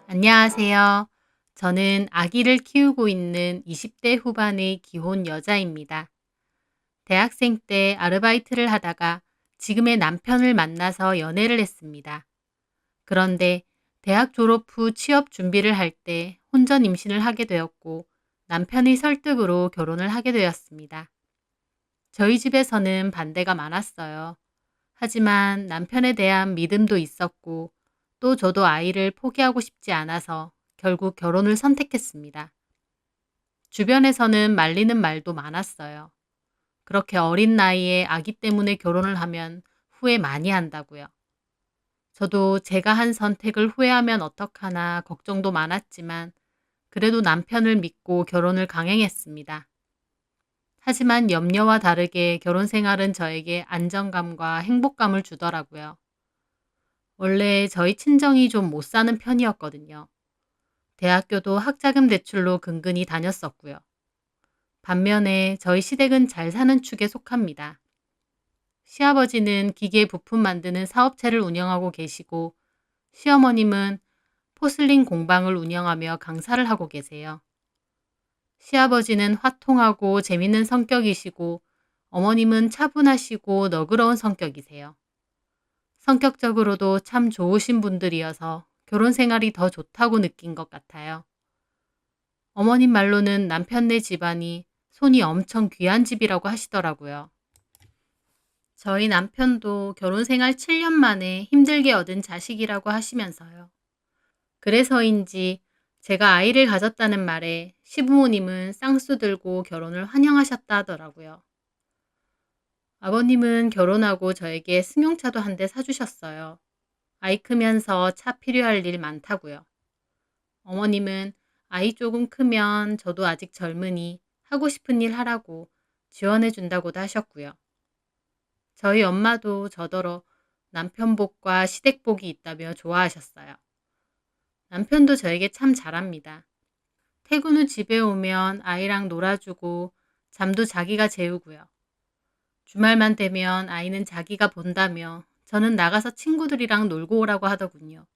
안녕하세요. 저는 아기를 키우고 있는 20대 후반의 기혼 여자입니다. 대학생 때 아르바이트를 하다가 지금의 남편을 만나서 연애를 했습니다. 그런데 대학 졸업 후 취업 준비를 할 때 혼전 임신을 하게 되었고 남편의 설득으로 결혼을 하게 되었습니다. 저희 집에서는 반대가 많았어요. 하지만 남편에 대한 믿음도 있었고 또 저도 아이를 포기하고 싶지 않아서 결국 결혼을 선택했습니다. 주변에서는 말리는 말도 많았어요. 그렇게 어린 나이에 아기 때문에 결혼을 하면 후회 많이 한다고요. 저도 제가 한 선택을 후회하면 어떡하나 걱정도 많았지만 그래도 남편을 믿고 결혼을 강행했습니다. 하지만 염려와 다르게 결혼 생활은 저에게 안정감과 행복감을 주더라고요. 원래 저희 친정이 좀 못 사는 편이었거든요. 대학교도 학자금 대출로 근근히 다녔었고요. 반면에 저희 시댁은 잘 사는 축에 속합니다. 시아버지는 기계 부품 만드는 사업체를 운영하고 계시고 시어머님은 포슬린 공방을 운영하며 강사를 하고 계세요. 시아버지는 화통하고 재밌는 성격이시고 어머님은 차분하시고 너그러운 성격이세요. 성격적으로도 참 좋으신 분들이어서 결혼 생활이 더 좋다고 느낀 것 같아요. 어머님 말로는 남편네 집안이 손이 엄청 귀한 집이라고 하시더라고요. 저희 남편도 결혼 생활 7년 만에 힘들게 얻은 자식이라고 하시면서요. 그래서인지 제가 아이를 가졌다는 말에 시부모님은 쌍수 들고 결혼을 환영하셨다 하더라고요. 아버님은 결혼하고 저에게 승용차도 한 대 사주셨어요. 아이 크면서 차 필요할 일 많다고요. 어머님은 아이 조금 크면 저도 아직 젊으니 하고 싶은 일 하라고 지원해 준다고도 하셨고요. 저희 엄마도 저더러 남편 복과 시댁 복이 있다며 좋아하셨어요. 남편도 저에게 참 잘합니다. 퇴근 후 집에 오면 아이랑 놀아주고 잠도 자기가 재우고요. 주말만 되면 아이는 자기가 본다며 저는 나가서 친구들이랑 놀고 오라고 하더군요.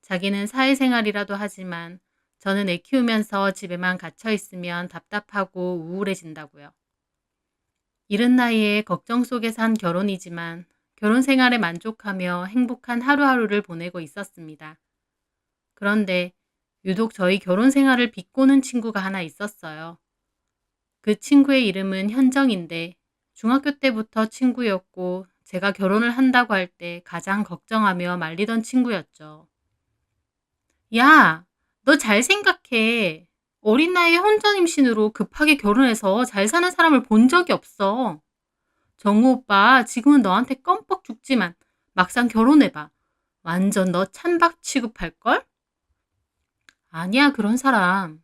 자기는 사회생활이라도 하지만 저는 애 키우면서 집에만 갇혀 있으면 답답하고 우울해진다고요. 이른 나이에 걱정 속에 산 결혼이지만 결혼 생활에 만족하며 행복한 하루하루를 보내고 있었습니다. 그런데 유독 저희 결혼 생활을 비꼬는 친구가 하나 있었어요. 그 친구의 이름은 현정인데 중학교 때부터 친구였고 제가 결혼을 한다고 할 때 가장 걱정하며 말리던 친구였죠. 야, 너 잘 생각해. 어린 나이에 혼전 임신으로 급하게 결혼해서 잘 사는 사람을 본 적이 없어. 정우 오빠 지금은 너한테 껌뻑 죽지만 막상 결혼해봐. 완전 너 찬밥 취급할걸? 아니야, 그런 사람.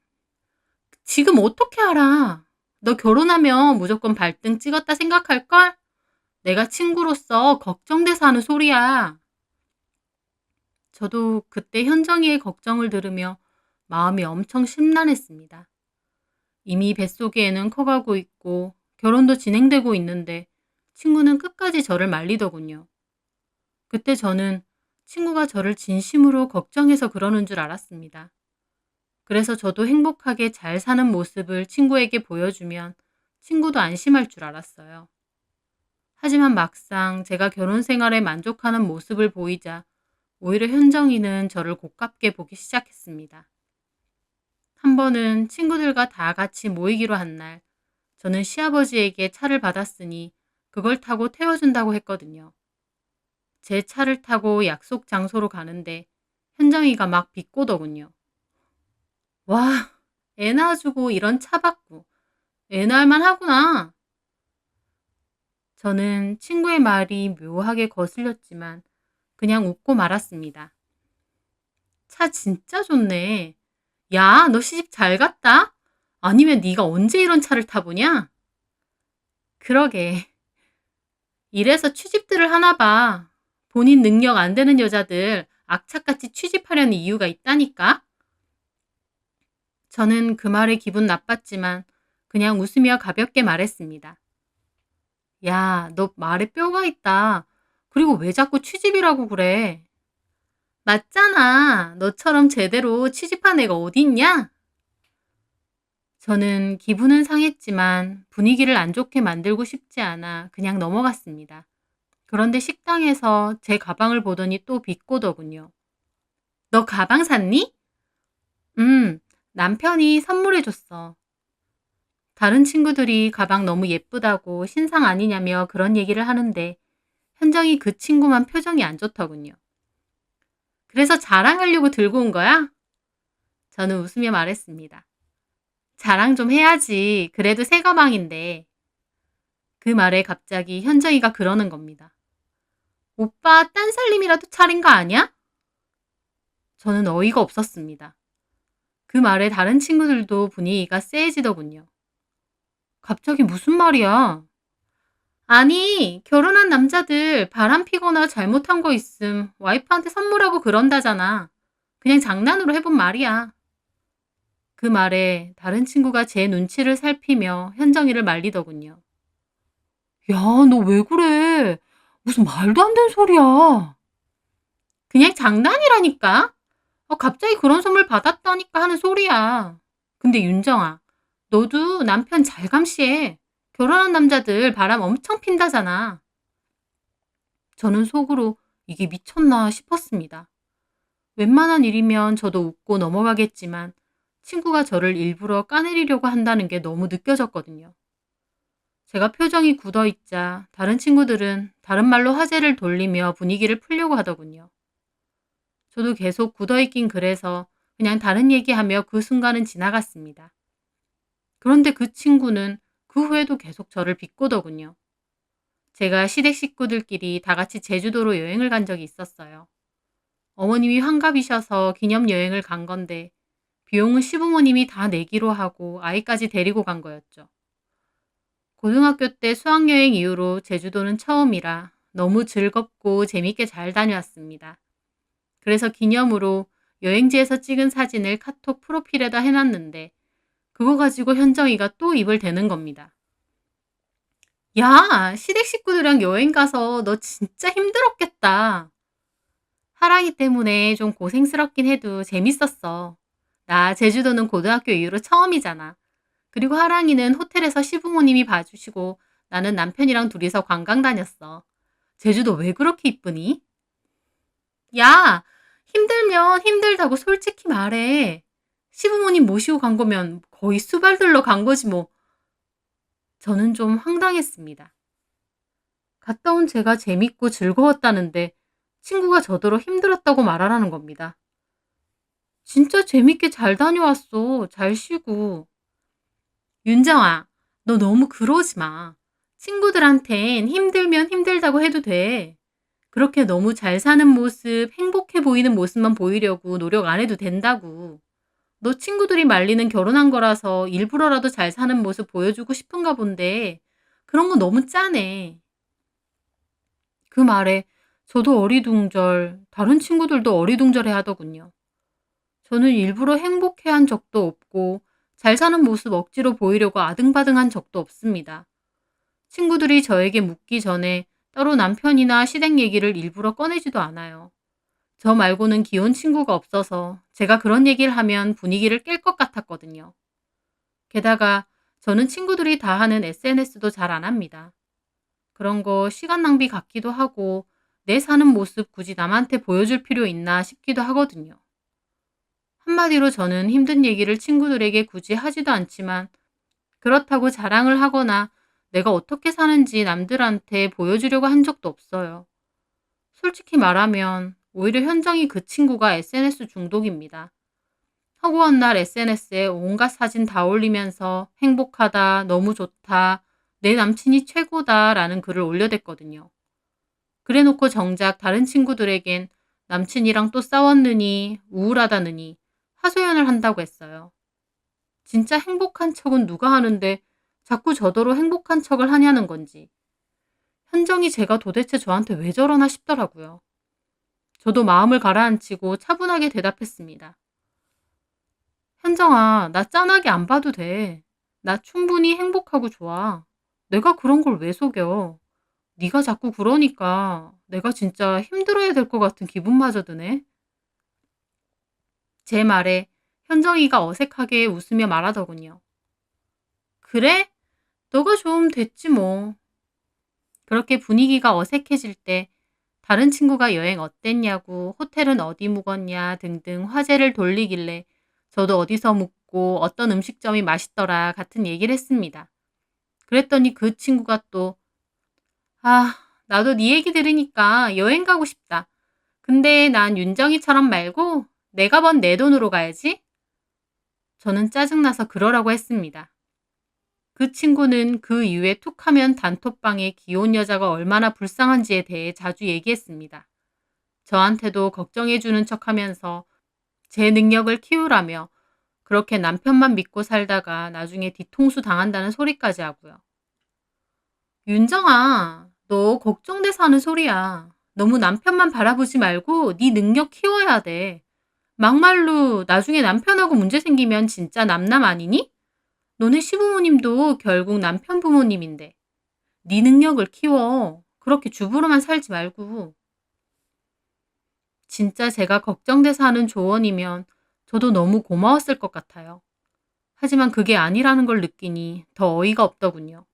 지금 어떻게 알아? 너 결혼하면 무조건 발등 찍었다 생각할걸? 내가 친구로서 걱정돼서 하는 소리야. 저도 그때 현정이의 걱정을 들으며 마음이 엄청 심란했습니다. 이미 뱃속에 애는 커가고 있고 결혼도 진행되고 있는데 친구는 끝까지 저를 말리더군요. 그때 저는 친구가 저를 진심으로 걱정해서 그러는 줄 알았습니다. 그래서 저도 행복하게 잘 사는 모습을 친구에게 보여주면 친구도 안심할 줄 알았어요. 하지만 막상 제가 결혼 생활에 만족하는 모습을 보이자 오히려 현정이는 저를 고깝게 보기 시작했습니다. 한 번은 친구들과 다 같이 모이기로 한 날, 저는 시아버지에게 차를 받았으니 그걸 타고 태워준다고 했거든요. 제 차를 타고 약속 장소로 가는데 현정이가 막 비꼬더군요. 와, 애 낳아주고 이런 차 받고 애 낳을만 하구나. 저는 친구의 말이 묘하게 거슬렸지만 그냥 웃고 말았습니다. 차 진짜 좋네. 야, 너 시집 잘 갔다? 아니면 네가 언제 이런 차를 타보냐? 그러게. 이래서 취집들을 하나 봐. 본인 능력 안 되는 여자들 악착같이 취집하려는 이유가 있다니까? 저는 그 말에 기분 나빴지만 그냥 웃으며 가볍게 말했습니다. 야, 너 말에 뼈가 있다. 그리고 왜 자꾸 취집이라고 그래? 맞잖아. 너처럼 제대로 취집한 애가 어딨냐? 저는 기분은 상했지만 분위기를 안 좋게 만들고 싶지 않아 그냥 넘어갔습니다. 그런데 식당에서 제 가방을 보더니 또 비꼬더군요. 너 가방 샀니? 음, 남편이 선물해 줬어. 다른 친구들이 가방 너무 예쁘다고 신상 아니냐며 그런 얘기를 하는데 현정이 그 친구만 표정이 안 좋더군요. 그래서 자랑하려고 들고 온 거야? 저는 웃으며 말했습니다. 자랑 좀 해야지. 그래도 새 가방인데. 그 말에 갑자기 현정이가 그러는 겁니다. 오빠 딴 살림이라도 차린 거 아니야? 저는 어이가 없었습니다. 그 말에 다른 친구들도 분위기가 쎄해지더군요. 갑자기 무슨 말이야? 아니, 결혼한 남자들 바람 피거나 잘못한 거 있음 와이프한테 선물하고 그런다잖아. 그냥 장난으로 해본 말이야. 그 말에 다른 친구가 제 눈치를 살피며 현정이를 말리더군요. 야, 너 왜 그래? 무슨 말도 안 되는 소리야. 그냥 장난이라니까? 갑자기 그런 선물 받았다니까 하는 소리야. 근데 윤정아, 너도 남편 잘 감시해. 결혼한 남자들 바람 엄청 핀다잖아. 저는 속으로 이게 미쳤나 싶었습니다. 웬만한 일이면 저도 웃고 넘어가겠지만 친구가 저를 일부러 까내리려고 한다는 게 너무 느껴졌거든요. 제가 표정이 굳어 있자 다른 친구들은 다른 말로 화제를 돌리며 분위기를 풀려고 하더군요. 저도 계속 굳어 있긴 그래서 그냥 다른 얘기하며 그 순간은 지나갔습니다. 그런데 그 친구는 그 후에도 계속 저를 비꼬더군요. 제가 시댁 식구들끼리 다 같이 제주도로 여행을 간 적이 있었어요. 어머님이 환갑이셔서 기념여행을 간 건데 비용은 시부모님이 다 내기로 하고 아이까지 데리고 간 거였죠. 고등학교 때 수학여행 이후로 제주도는 처음이라 너무 즐겁고 재밌게 잘 다녀왔습니다. 그래서 기념으로 여행지에서 찍은 사진을 카톡 프로필에다 해놨는데 그거 가지고 현정이가 또 입을 대는 겁니다. 야, 시댁 식구들이랑 여행 가서 너 진짜 힘들었겠다. 하랑이 때문에 좀 고생스럽긴 해도 재밌었어. 나 제주도는 고등학교 이후로 처음이잖아. 그리고 하랑이는 호텔에서 시부모님이 봐주시고 나는 남편이랑 둘이서 관광 다녔어. 제주도 왜 그렇게 이쁘니? 야, 힘들면 힘들다고 솔직히 말해. 시부모님 모시고 간 거면 거의 수발들러 간 거지 뭐. 저는 좀 황당했습니다. 갔다 온 제가 재밌고 즐거웠다는데 친구가 저더러 힘들었다고 말하라는 겁니다. 진짜 재밌게 잘 다녀왔어. 잘 쉬고. 윤정아, 너 너무 그러지 마. 친구들한텐 힘들면 힘들다고 해도 돼. 그렇게 너무 잘 사는 모습, 행복해 보이는 모습만 보이려고 노력 안 해도 된다고. 너 친구들이 말리는 결혼한 거라서 일부러라도 잘 사는 모습 보여주고 싶은가 본데 그런 거 너무 짜네. 그 말에 저도 어리둥절, 다른 친구들도 어리둥절해 하더군요. 저는 일부러 행복해한 적도 없고 잘 사는 모습 억지로 보이려고 아등바등한 적도 없습니다. 친구들이 저에게 묻기 전에 따로 남편이나 시댁 얘기를 일부러 꺼내지도 않아요. 저 말고는 귀여운 친구가 없어서 제가 그런 얘기를 하면 분위기를 깰 것 같았거든요. 게다가 저는 친구들이 다 하는 SNS도 잘 안 합니다. 그런 거 시간 낭비 같기도 하고 내 사는 모습 굳이 남한테 보여줄 필요 있나 싶기도 하거든요. 한마디로 저는 힘든 얘기를 친구들에게 굳이 하지도 않지만 그렇다고 자랑을 하거나 내가 어떻게 사는지 남들한테 보여주려고 한 적도 없어요. 솔직히 말하면 오히려 현정이 그 친구가 SNS 중독입니다. 허구한 날 SNS에 온갖 사진 다 올리면서 행복하다, 너무 좋다, 내 남친이 최고다 라는 글을 올려댔거든요. 그래 놓고 정작 다른 친구들에겐 남친이랑 또 싸웠느니, 우울하다느니 하소연을 한다고 했어요. 진짜 행복한 척은 누가 하는데 자꾸 저더러 행복한 척을 하냐는 건지. 현정이 제가 도대체 저한테 왜 저러나 싶더라고요. 저도 마음을 가라앉히고 차분하게 대답했습니다. 현정아, 나 짠하게 안 봐도 돼. 나 충분히 행복하고 좋아. 내가 그런 걸 왜 속여. 네가 자꾸 그러니까 내가 진짜 힘들어야 될 것 같은 기분마저 드네. 제 말에 현정이가 어색하게 웃으며 말하더군요. 그래? 너가 좀 됐지 뭐. 그렇게 분위기가 어색해질 때 다른 친구가 여행 어땠냐고 호텔은 어디 묵었냐 등등 화제를 돌리길래 저도 어디서 묵고 어떤 음식점이 맛있더라 같은 얘기를 했습니다. 그랬더니 그 친구가 또 아, 나도 네 얘기 들으니까 여행 가고 싶다. 근데 난 윤정이처럼 말고 내가 번 내 돈으로 가야지. 저는 짜증나서 그러라고 했습니다. 그 친구는 그 이후에 툭하면 단톡방에 귀여운 여자가 얼마나 불쌍한지에 대해 자주 얘기했습니다. 저한테도 걱정해주는 척하면서 제 능력을 키우라며 그렇게 남편만 믿고 살다가 나중에 뒤통수 당한다는 소리까지 하고요. 윤정아, 너 걱정돼서 하는 소리야. 너무 남편만 바라보지 말고 네 능력 키워야 돼. 막말로 나중에 남편하고 문제 생기면 진짜 남남 아니니? 너네 시부모님도 결국 남편 부모님인데. 네 능력을 키워. 그렇게 주부로만 살지 말고. 진짜 제가 걱정돼서 하는 조언이면 저도 너무 고마웠을 것 같아요. 하지만 그게 아니라는 걸 느끼니 더 어이가 없더군요.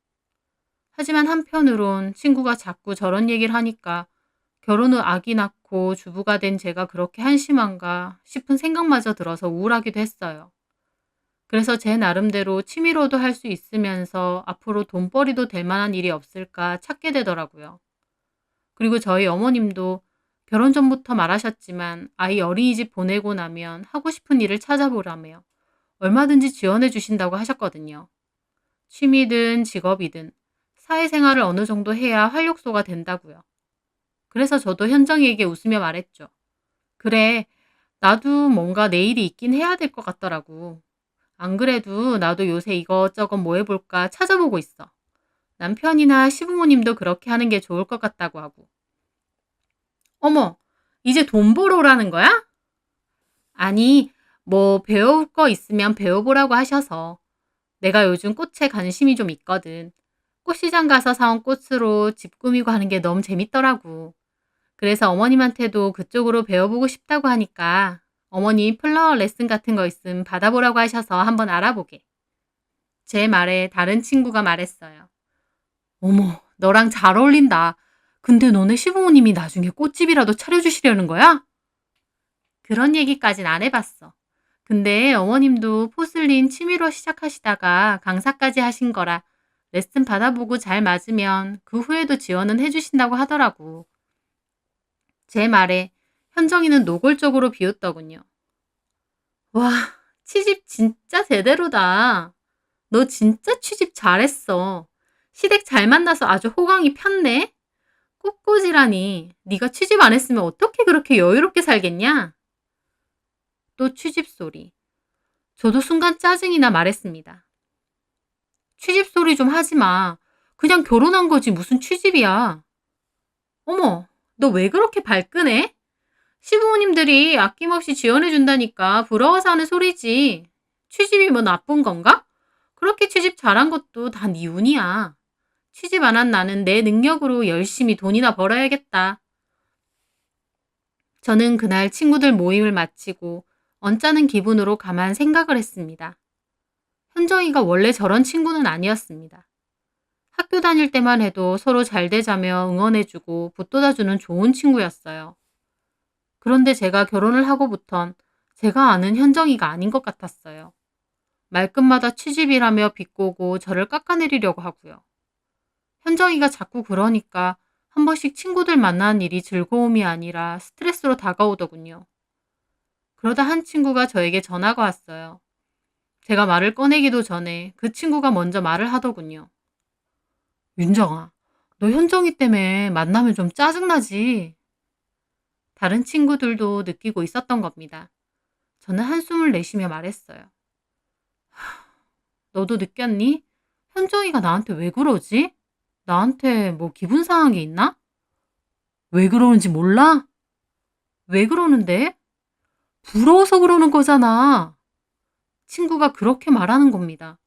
하지만 한편으론 친구가 자꾸 저런 얘기를 하니까 결혼 후 아기 낳고 주부가 된 제가 그렇게 한심한가 싶은 생각마저 들어서 우울하기도 했어요. 그래서 제 나름대로 취미로도 할 수 있으면서 앞으로 돈벌이도 될 만한 일이 없을까 찾게 되더라고요. 그리고 저희 어머님도 결혼 전부터 말하셨지만 아이 어린이집 보내고 나면 하고 싶은 일을 찾아보라며 얼마든지 지원해 주신다고 하셨거든요. 취미든 직업이든 사회생활을 어느 정도 해야 활력소가 된다고요. 그래서 저도 현정이에게 웃으며 말했죠. 그래, 나도 뭔가 내 일이 있긴 해야 될 것 같더라고. 안 그래도 나도 요새 이것저것 뭐 해볼까 찾아보고 있어. 남편이나 시부모님도 그렇게 하는 게 좋을 것 같다고 하고. 어머, 이제 돈 벌어 오라는 거야? 아니, 뭐 배울 거 있으면 배워보라고 하셔서. 내가 요즘 꽃에 관심이 좀 있거든. 꽃시장 가서 사온 꽃으로 집 꾸미고 하는 게 너무 재밌더라고. 그래서 어머님한테도 그쪽으로 배워보고 싶다고 하니까 어머니 플라워 레슨 같은 거 있음 받아보라고 하셔서 한번 알아보게. 제 말에 다른 친구가 말했어요. 어머, 너랑 잘 어울린다. 근데 너네 시부모님이 나중에 꽃집이라도 차려주시려는 거야? 그런 얘기까진 안 해봤어. 근데 어머님도 포슬린 취미로 시작하시다가 강사까지 하신 거라 레슨 받아보고 잘 맞으면 그 후에도 지원은 해주신다고 하더라고. 제 말에 현정이는 노골적으로 비웃더군요. 와, 취집 진짜 제대로다. 너 진짜 취집 잘했어. 시댁 잘 만나서 아주 호강이 폈네. 꽃꽂이라니. 네가 취집 안 했으면 어떻게 그렇게 여유롭게 살겠냐? 또 취집 소리. 저도 순간 짜증이나 말했습니다. 취집 소리 좀 하지 마. 그냥 결혼한 거지 무슨 취집이야. 어머, 너 왜 그렇게 발끈해? 시부모님들이 아낌없이 지원해준다니까 부러워서 하는 소리지. 취집이 뭐 나쁜 건가? 그렇게 취집 잘한 것도 다 네 운이야. 취집 안 한 나는 내 능력으로 열심히 돈이나 벌어야겠다. 저는 그날 친구들 모임을 마치고 언짢은 기분으로 가만 생각을 했습니다. 현정이가 원래 저런 친구는 아니었습니다. 학교 다닐 때만 해도 서로 잘 되자며 응원해주고 붙돋아주는 좋은 친구였어요. 그런데 제가 결혼을 하고부턴 제가 아는 현정이가 아닌 것 같았어요. 말끝마다 취집이라며 비꼬고 저를 깎아내리려고 하고요. 현정이가 자꾸 그러니까 한 번씩 친구들 만나는 일이 즐거움이 아니라 스트레스로 다가오더군요. 그러다 한 친구가 저에게 전화가 왔어요. 제가 말을 꺼내기도 전에 그 친구가 먼저 말을 하더군요. 윤정아, 너 현정이 때문에 만나면 좀 짜증나지? 다른 친구들도 느끼고 있었던 겁니다. 저는 한숨을 내쉬며 말했어요. 너도 느꼈니? 현정이가 나한테 왜 그러지? 나한테 뭐 기분 상한 게 있나? 왜 그러는지 몰라? 왜 그러는데? 부러워서 그러는 거잖아. 친구가 그렇게 말하는 겁니다.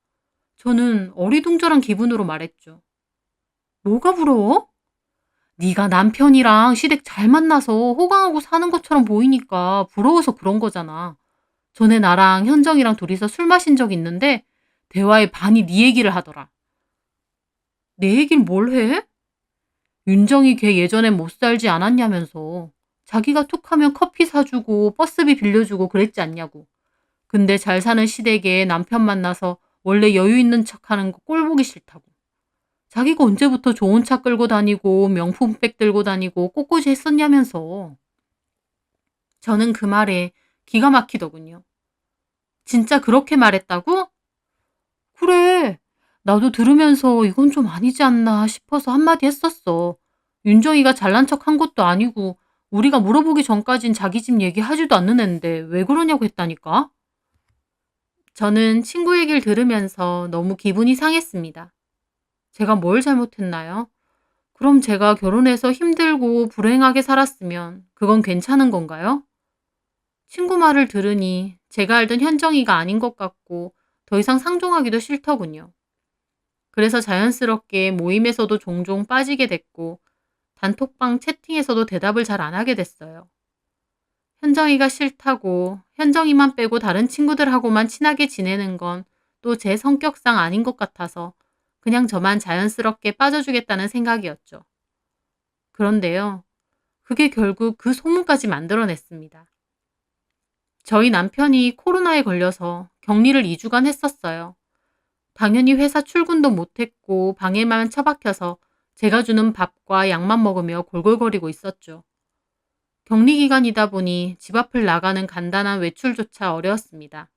저는 어리둥절한 기분으로 말했죠. 뭐가 부러워? 네가 남편이랑 시댁 잘 만나서 호강하고 사는 것처럼 보이니까 부러워서 그런 거잖아. 전에 나랑 현정이랑 둘이서 술 마신 적 있는데 대화의 반이 네 얘기를 하더라. 내 얘길 뭘 해? 윤정이 걔 예전엔 못 살지 않았냐면서. 자기가 툭하면 커피 사주고 버스비 빌려주고 그랬지 않냐고. 근데 잘 사는 시댁에 남편 만나서 원래 여유 있는 척하는 거 꼴 보기 싫다고. 자기가 언제부터 좋은 차 끌고 다니고 명품백 들고 다니고 꽃꽂이 했었냐면서. 저는 그 말에 기가 막히더군요. 진짜 그렇게 말했다고? 그래. 나도 들으면서 이건 좀 아니지 않나 싶어서 한마디 했었어. 윤정이가 잘난 척 한 것도 아니고 우리가 물어보기 전까진 자기 집 얘기하지도 않는 앤데 왜 그러냐고 했다니까? 저는 친구 얘기를 들으면서 너무 기분이 상했습니다. 제가 뭘 잘못했나요? 그럼 제가 결혼해서 힘들고 불행하게 살았으면 그건 괜찮은 건가요? 친구 말을 들으니 제가 알던 현정이가 아닌 것 같고 더 이상 상종하기도 싫더군요. 그래서 자연스럽게 모임에서도 종종 빠지게 됐고 단톡방 채팅에서도 대답을 잘 안 하게 됐어요. 현정이가 싫다고 현정이만 빼고 다른 친구들하고만 친하게 지내는 건 또 제 성격상 아닌 것 같아서 그냥 저만 자연스럽게 빠져주겠다는 생각이었죠. 그런데요. 그게 결국 그 소문까지 만들어냈습니다. 저희 남편이 코로나에 걸려서 격리를 2주간 했었어요. 당연히 회사 출근도 못했고 방에만 처박혀서 제가 주는 밥과 약만 먹으며 골골거리고 있었죠. 격리 기간이다 보니 집 앞을 나가는 간단한 외출조차 어려웠습니다.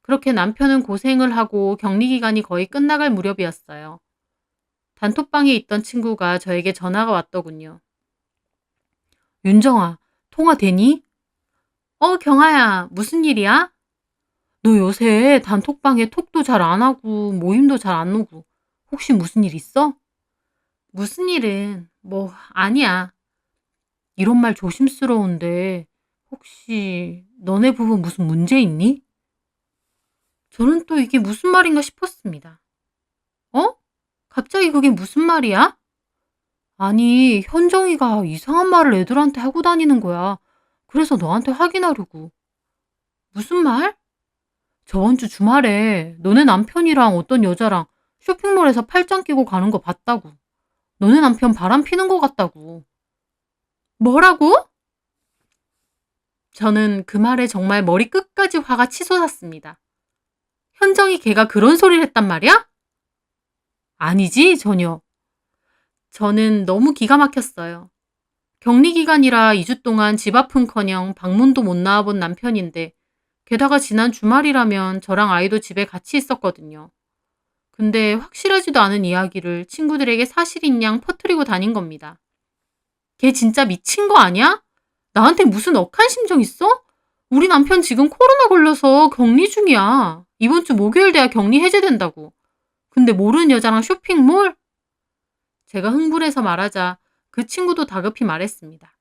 그렇게 남편은 고생을 하고 격리 기간이 거의 끝나갈 무렵이었어요. 단톡방에 있던 친구가 저에게 전화가 왔더군요. 윤정아, 통화 되니? 경아야, 무슨 일이야? 너 요새 단톡방에 톡도 잘 안 하고 모임도 잘 안 오고 혹시 무슨 일 있어? 무슨 일은 아니야. 이런 말 조심스러운데 혹시 너네 부부 무슨 문제 있니? 저는 또 이게 무슨 말인가 싶었습니다. 어? 갑자기 그게 무슨 말이야? 아니, 현정이가 이상한 말을 애들한테 하고 다니는 거야. 그래서 너한테 확인하려고. 무슨 말? 저번 주 주말에 너네 남편이랑 어떤 여자랑 쇼핑몰에서 팔짱 끼고 가는 거 봤다고. 너네 남편 바람 피는 것 같다고. 뭐라고? 저는 그 말에 정말 머리 끝까지 화가 치솟았습니다. 현정이 걔가 그런 소리를 했단 말이야? 아니지, 전혀. 저는 너무 기가 막혔어요. 격리 기간이라 2주 동안 집 앞은커녕 방문도 못 나와본 남편인데 게다가 지난 주말이라면 저랑 아이도 집에 같이 있었거든요. 근데 확실하지도 않은 이야기를 친구들에게 사실인 양 퍼뜨리고 다닌 겁니다. 걔 진짜 미친 거 아니야? 나한테 무슨 억한 심정 있어? 우리 남편 지금 코로나 걸려서 격리 중이야. 이번 주 목요일 돼야 격리 해제된다고. 근데 모르는 여자랑 쇼핑몰? 제가 흥분해서 말하자 그 친구도 다급히 말했습니다.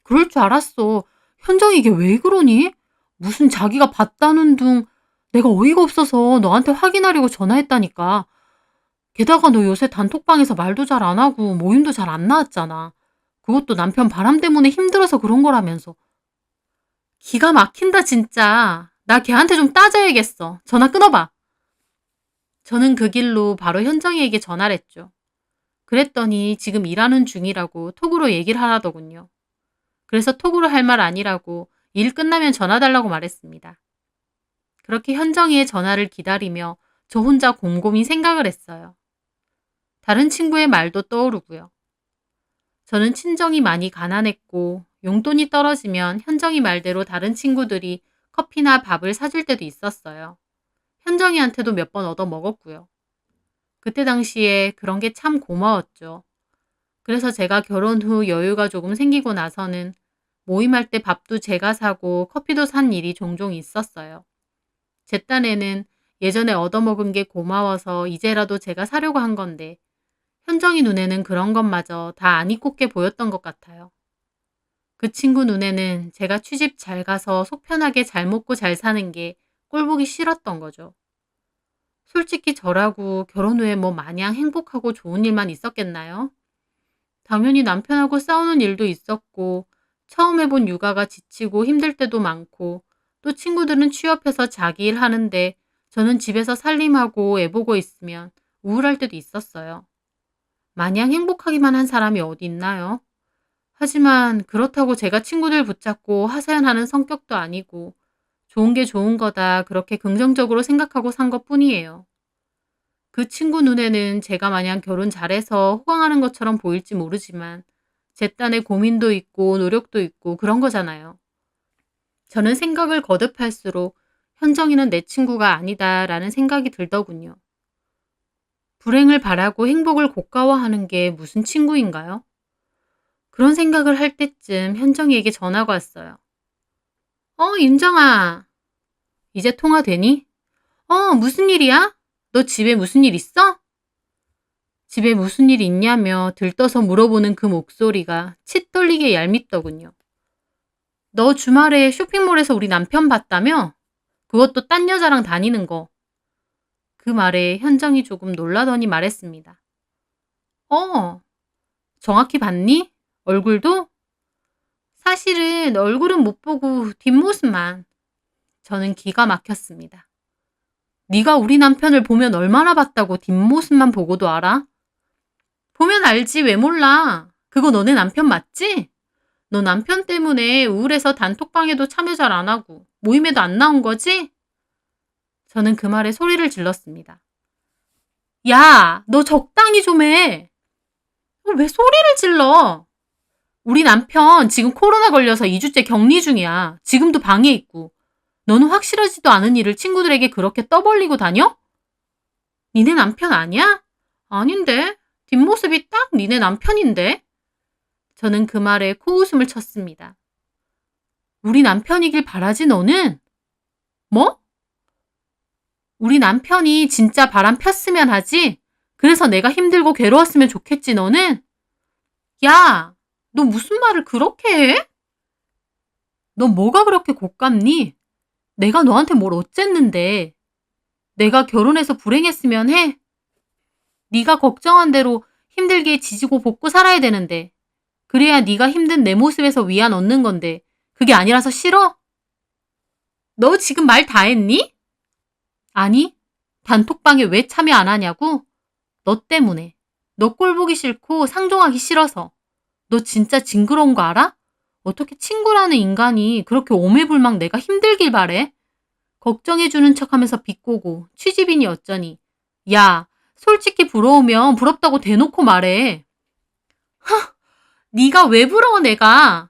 그럴 줄 알았어. 현정이 이게 왜 그러니? 무슨 자기가 봤다는 둥 내가 어이가 없어서 너한테 확인하려고 전화했다니까. 게다가 너 요새 단톡방에서 말도 잘 안 하고 모임도 잘 안 나왔잖아. 그것도 남편 바람 때문에 힘들어서 그런 거라면서. 기가 막힌다 진짜. 나 걔한테 좀 따져야겠어. 전화 끊어봐. 저는 그 길로 바로 현정이에게 전화를 했죠. 그랬더니 지금 일하는 중이라고 톡으로 얘기를 하라더군요. 그래서 톡으로 할 말 아니라고 일 끝나면 전화 달라고 말했습니다. 그렇게 현정이의 전화를 기다리며 저 혼자 곰곰이 생각을 했어요. 다른 친구의 말도 떠오르고요. 저는 친정이 많이 가난했고 용돈이 떨어지면 현정이 말대로 다른 친구들이 커피나 밥을 사줄 때도 있었어요. 현정이한테도 몇 번 얻어 먹었고요. 그때 당시에 그런 게 참 고마웠죠. 그래서 제가 결혼 후 여유가 조금 생기고 나서는 모임할 때 밥도 제가 사고 커피도 산 일이 종종 있었어요. 제 딴에는 예전에 얻어먹은 게 고마워서 이제라도 제가 사려고 한 건데 현정이 눈에는 그런 것마저 다 안 이꼽게 보였던 것 같아요. 그 친구 눈에는 제가 취집 잘 가서 속 편하게 잘 먹고 잘 사는 게 꼴보기 싫었던 거죠. 솔직히 저라고 결혼 후에 뭐 마냥 행복하고 좋은 일만 있었겠나요? 당연히 남편하고 싸우는 일도 있었고, 처음 해본 육아가 지치고 힘들 때도 많고, 또 친구들은 취업해서 자기 일 하는데 저는 집에서 살림하고 애 보고 있으면 우울할 때도 있었어요. 마냥 행복하기만 한 사람이 어디 있나요? 하지만 그렇다고 제가 친구들 붙잡고 하소연하는 성격도 아니고, 좋은 게 좋은 거다 그렇게 긍정적으로 생각하고 산 것뿐이에요. 그 친구 눈에는 제가 마냥 결혼 잘해서 호강하는 것처럼 보일지 모르지만 제 딴에 고민도 있고 노력도 있고 그런 거잖아요. 저는 생각을 거듭할수록 현정이는 내 친구가 아니다라는 생각이 들더군요. 불행을 바라고 행복을 고가워하는 게 무슨 친구인가요? 그런 생각을 할 때쯤 현정이에게 전화가 왔어요. 윤정아. 이제 통화되니? 무슨 일이야? 너 집에 무슨 일 있어? 집에 무슨 일 있냐며 들떠서 물어보는 그 목소리가 치 떨리게 얄밉더군요. 너 주말에 쇼핑몰에서 우리 남편 봤다며? 그것도 딴 여자랑 다니는 거. 그 말에 현정이 조금 놀라더니 말했습니다. 어, 정확히 봤니? 얼굴도? 사실은 얼굴은 못 보고 뒷모습만. 저는 기가 막혔습니다. 네가 우리 남편을 보면 얼마나 봤다고 뒷모습만 보고도 알아? 보면 알지 왜 몰라. 그거 너네 남편 맞지? 너 남편 때문에 우울해서 단톡방에도 참여 잘 안 하고 모임에도 안 나온 거지? 저는 그 말에 소리를 질렀습니다. 야, 너 적당히 좀 해. 왜 소리를 질러? 우리 남편 지금 코로나 걸려서 2주째 격리 중이야. 지금도 방에 있고. 너는 확실하지도 않은 일을 친구들에게 그렇게 떠벌리고 다녀? 니네 남편 아니야? 아닌데. 뒷모습이 딱 니네 남편인데. 저는 그 말에 코웃음을 쳤습니다. 우리 남편이길 바라지 너는? 뭐? 우리 남편이 진짜 바람 폈으면 하지? 그래서 내가 힘들고 괴로웠으면 좋겠지 너는? 야, 너 무슨 말을 그렇게 해? 너 뭐가 그렇게 곶감니? 내가 너한테 뭘 어쨌는데. 내가 결혼해서 불행했으면 해? 네가 걱정한 대로 힘들게 지지고 볶고 살아야 되는데. 그래야 네가 힘든 내 모습에서 위안 얻는 건데. 그게 아니라서 싫어? 너 지금 말 다 했니? 아니, 단톡방에 왜 참여 안 하냐고? 너 때문에. 너 꼴 보기 싫고 상종하기 싫어서. 너 진짜 징그러운 거 알아? 어떻게 친구라는 인간이 그렇게 오매불망 내가 힘들길 바래? 걱정해주는 척하면서 비꼬고 취집이니 어쩌니. 야, 솔직히 부러우면 부럽다고 대놓고 말해. 네가 왜 부러워 내가?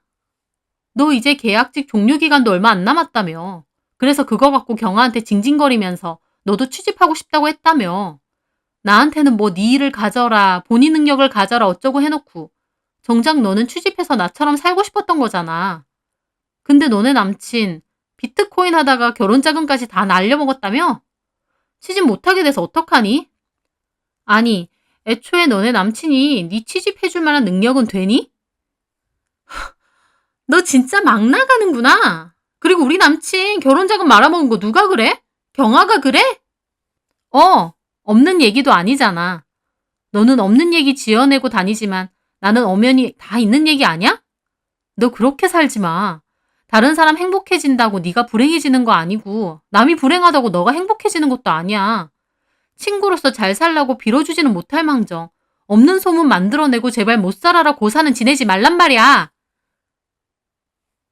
너 이제 계약직 종료기간도 얼마 안 남았다며. 그래서 그거 갖고 경아한테 징징거리면서 너도 취직하고 싶다고 했다며. 나한테는 뭐 네 일을 가져라, 본인 능력을 가져라 어쩌고 해놓고 정작 너는 취직해서 나처럼 살고 싶었던 거잖아. 근데 너네 남친 비트코인 하다가 결혼 자금까지 다 날려먹었다며? 취직 못하게 돼서 어떡하니? 아니, 애초에 너네 남친이 네 취직해줄 만한 능력은 되니? 너 진짜 막 나가는구나. 그리고 우리 남친 결혼 자금 말아먹은 거 누가 그래? 경아가 그래? 어, 없는 얘기도 아니잖아. 너는 없는 얘기 지어내고 다니지만 나는 엄연히 다 있는 얘기 아니야? 너 그렇게 살지 마. 다른 사람 행복해진다고 네가 불행해지는 거 아니고 남이 불행하다고 너가 행복해지는 것도 아니야. 친구로서 잘 살라고 빌어주지는 못할 망정 없는 소문 만들어내고 제발 못 살아라 고사는 지내지 말란 말이야.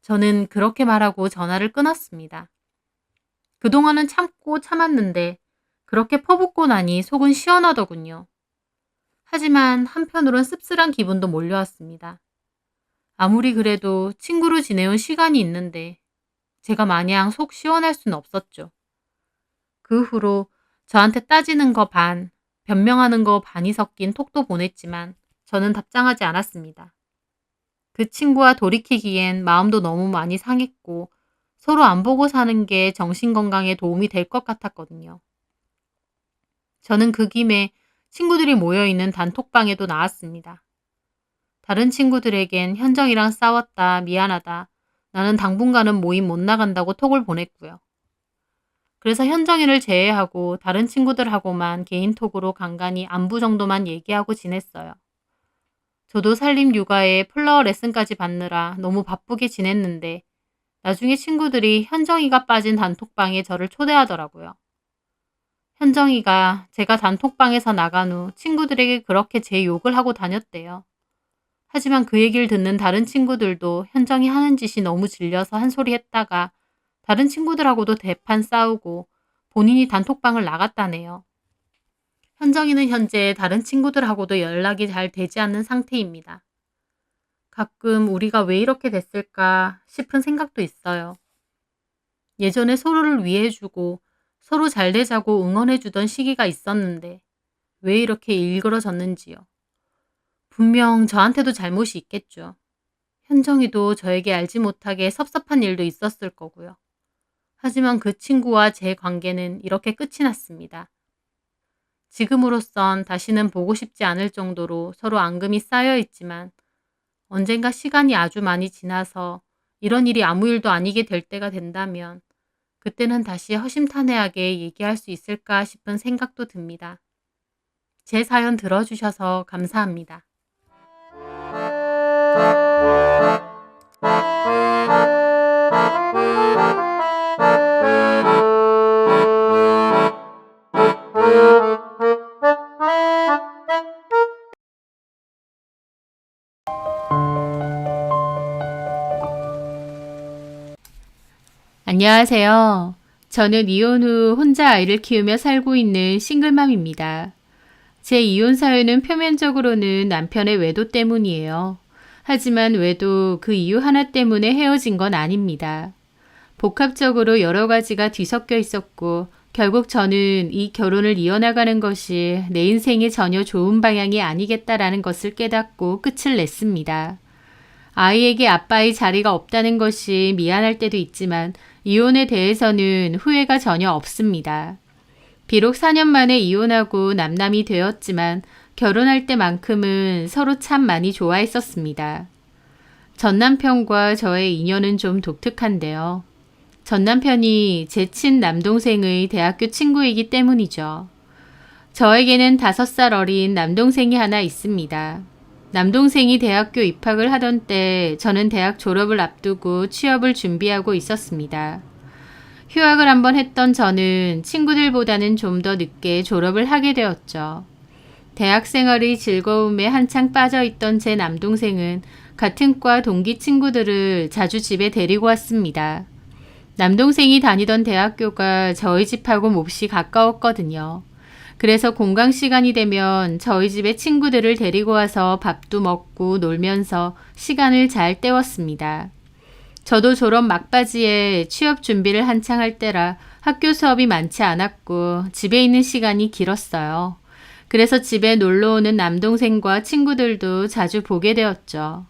저는 그렇게 말하고 전화를 끊었습니다. 그동안은 참고 참았는데 그렇게 퍼붓고 나니 속은 시원하더군요. 하지만 한편으론 씁쓸한 기분도 몰려왔습니다. 아무리 그래도 친구로 지내온 시간이 있는데 제가 마냥 속 시원할 수는 없었죠. 그 후로 저한테 따지는 거 반, 변명하는 거 반이 섞인 톡도 보냈지만 저는 답장하지 않았습니다. 그 친구와 돌이키기엔 마음도 너무 많이 상했고 서로 안 보고 사는 게 정신건강에 도움이 될 것 같았거든요. 저는 그 김에 친구들이 모여있는 단톡방에도 나왔습니다. 다른 친구들에겐 현정이랑 싸웠다, 미안하다, 나는 당분간은 모임 못 나간다고 톡을 보냈고요. 그래서 현정이를 제외하고 다른 친구들하고만 개인톡으로 간간히 안부 정도만 얘기하고 지냈어요. 저도 산림 육아에 플라워 레슨까지 받느라 너무 바쁘게 지냈는데 나중에 친구들이 현정이가 빠진 단톡방에 저를 초대하더라고요. 현정이가 제가 단톡방에서 나간 후 친구들에게 그렇게 제 욕을 하고 다녔대요. 하지만 그 얘기를 듣는 다른 친구들도 현정이 하는 짓이 너무 질려서 한 소리 했다가 다른 친구들하고도 대판 싸우고 본인이 단톡방을 나갔다네요. 현정이는 현재 다른 친구들하고도 연락이 잘 되지 않는 상태입니다. 가끔 우리가 왜 이렇게 됐을까 싶은 생각도 있어요. 예전에 서로를 위해주고 서로 잘 되자고 응원해주던 시기가 있었는데 왜 이렇게 일그러졌는지요. 분명 저한테도 잘못이 있겠죠. 현정이도 저에게 알지 못하게 섭섭한 일도 있었을 거고요. 하지만 그 친구와 제 관계는 이렇게 끝이 났습니다. 지금으로선 다시는 보고 싶지 않을 정도로 서로 앙금이 쌓여 있지만 언젠가 시간이 아주 많이 지나서 이런 일이 아무 일도 아니게 될 때가 된다면 그때는 다시 허심탄회하게 얘기할 수 있을까 싶은 생각도 듭니다. 제 사연 들어주셔서 감사합니다. 안녕하세요. 저는 이혼 후 혼자 아이를 키우며 살고 있는 싱글맘입니다. 제 이혼 사유는 표면적으로는 남편의 외도 때문이에요. 하지만 외도 그 이유 하나 때문에 헤어진 건 아닙니다. 복합적으로 여러 가지가 뒤섞여 있었고 결국 저는 이 결혼을 이어나가는 것이 내 인생에 전혀 좋은 방향이 아니겠다라는 것을 깨닫고 끝을 냈습니다. 아이에게 아빠의 자리가 없다는 것이 미안할 때도 있지만 이혼에 대해서는 후회가 전혀 없습니다. 비록 4년 만에 이혼하고 남남이 되었지만 결혼할 때만큼은 서로 참 많이 좋아했었습니다. 전 남편과 저의 인연은 좀 독특한데요. 전 남편이 제 친남동생의 대학교 친구이기 때문이죠. 저에게는 5살 어린 남동생이 하나 있습니다. 남동생이 대학교 입학을 하던 때 저는 대학 졸업을 앞두고 취업을 준비하고 있었습니다. 휴학을 한번 했던 저는 친구들보다는 좀 더 늦게 졸업을 하게 되었죠. 대학 생활의 즐거움에 한창 빠져있던 제 남동생은 같은 과 동기 친구들을 자주 집에 데리고 왔습니다. 남동생이 다니던 대학교가 저희 집하고 몹시 가까웠거든요. 그래서 공강 시간이 되면 저희 집에 친구들을 데리고 와서 밥도 먹고 놀면서 시간을 잘 때웠습니다. 저도 졸업 막바지에 취업 준비를 한창 할 때라 학교 수업이 많지 않았고 집에 있는 시간이 길었어요. 그래서 집에 놀러 오는 남동생과 친구들도 자주 보게 되었죠.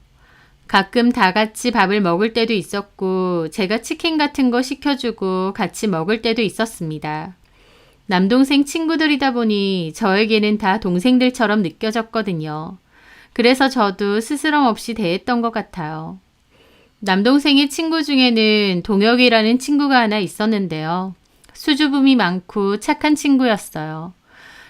가끔 다 같이 밥을 먹을 때도 있었고 제가 치킨 같은 거 시켜주고 같이 먹을 때도 있었습니다. 남동생 친구들이다 보니 저에게는 다 동생들처럼 느껴졌거든요. 그래서 저도 스스럼 없이 대했던 것 같아요. 남동생의 친구 중에는 동혁이라는 친구가 하나 있었는데요. 수줍음이 많고 착한 친구였어요.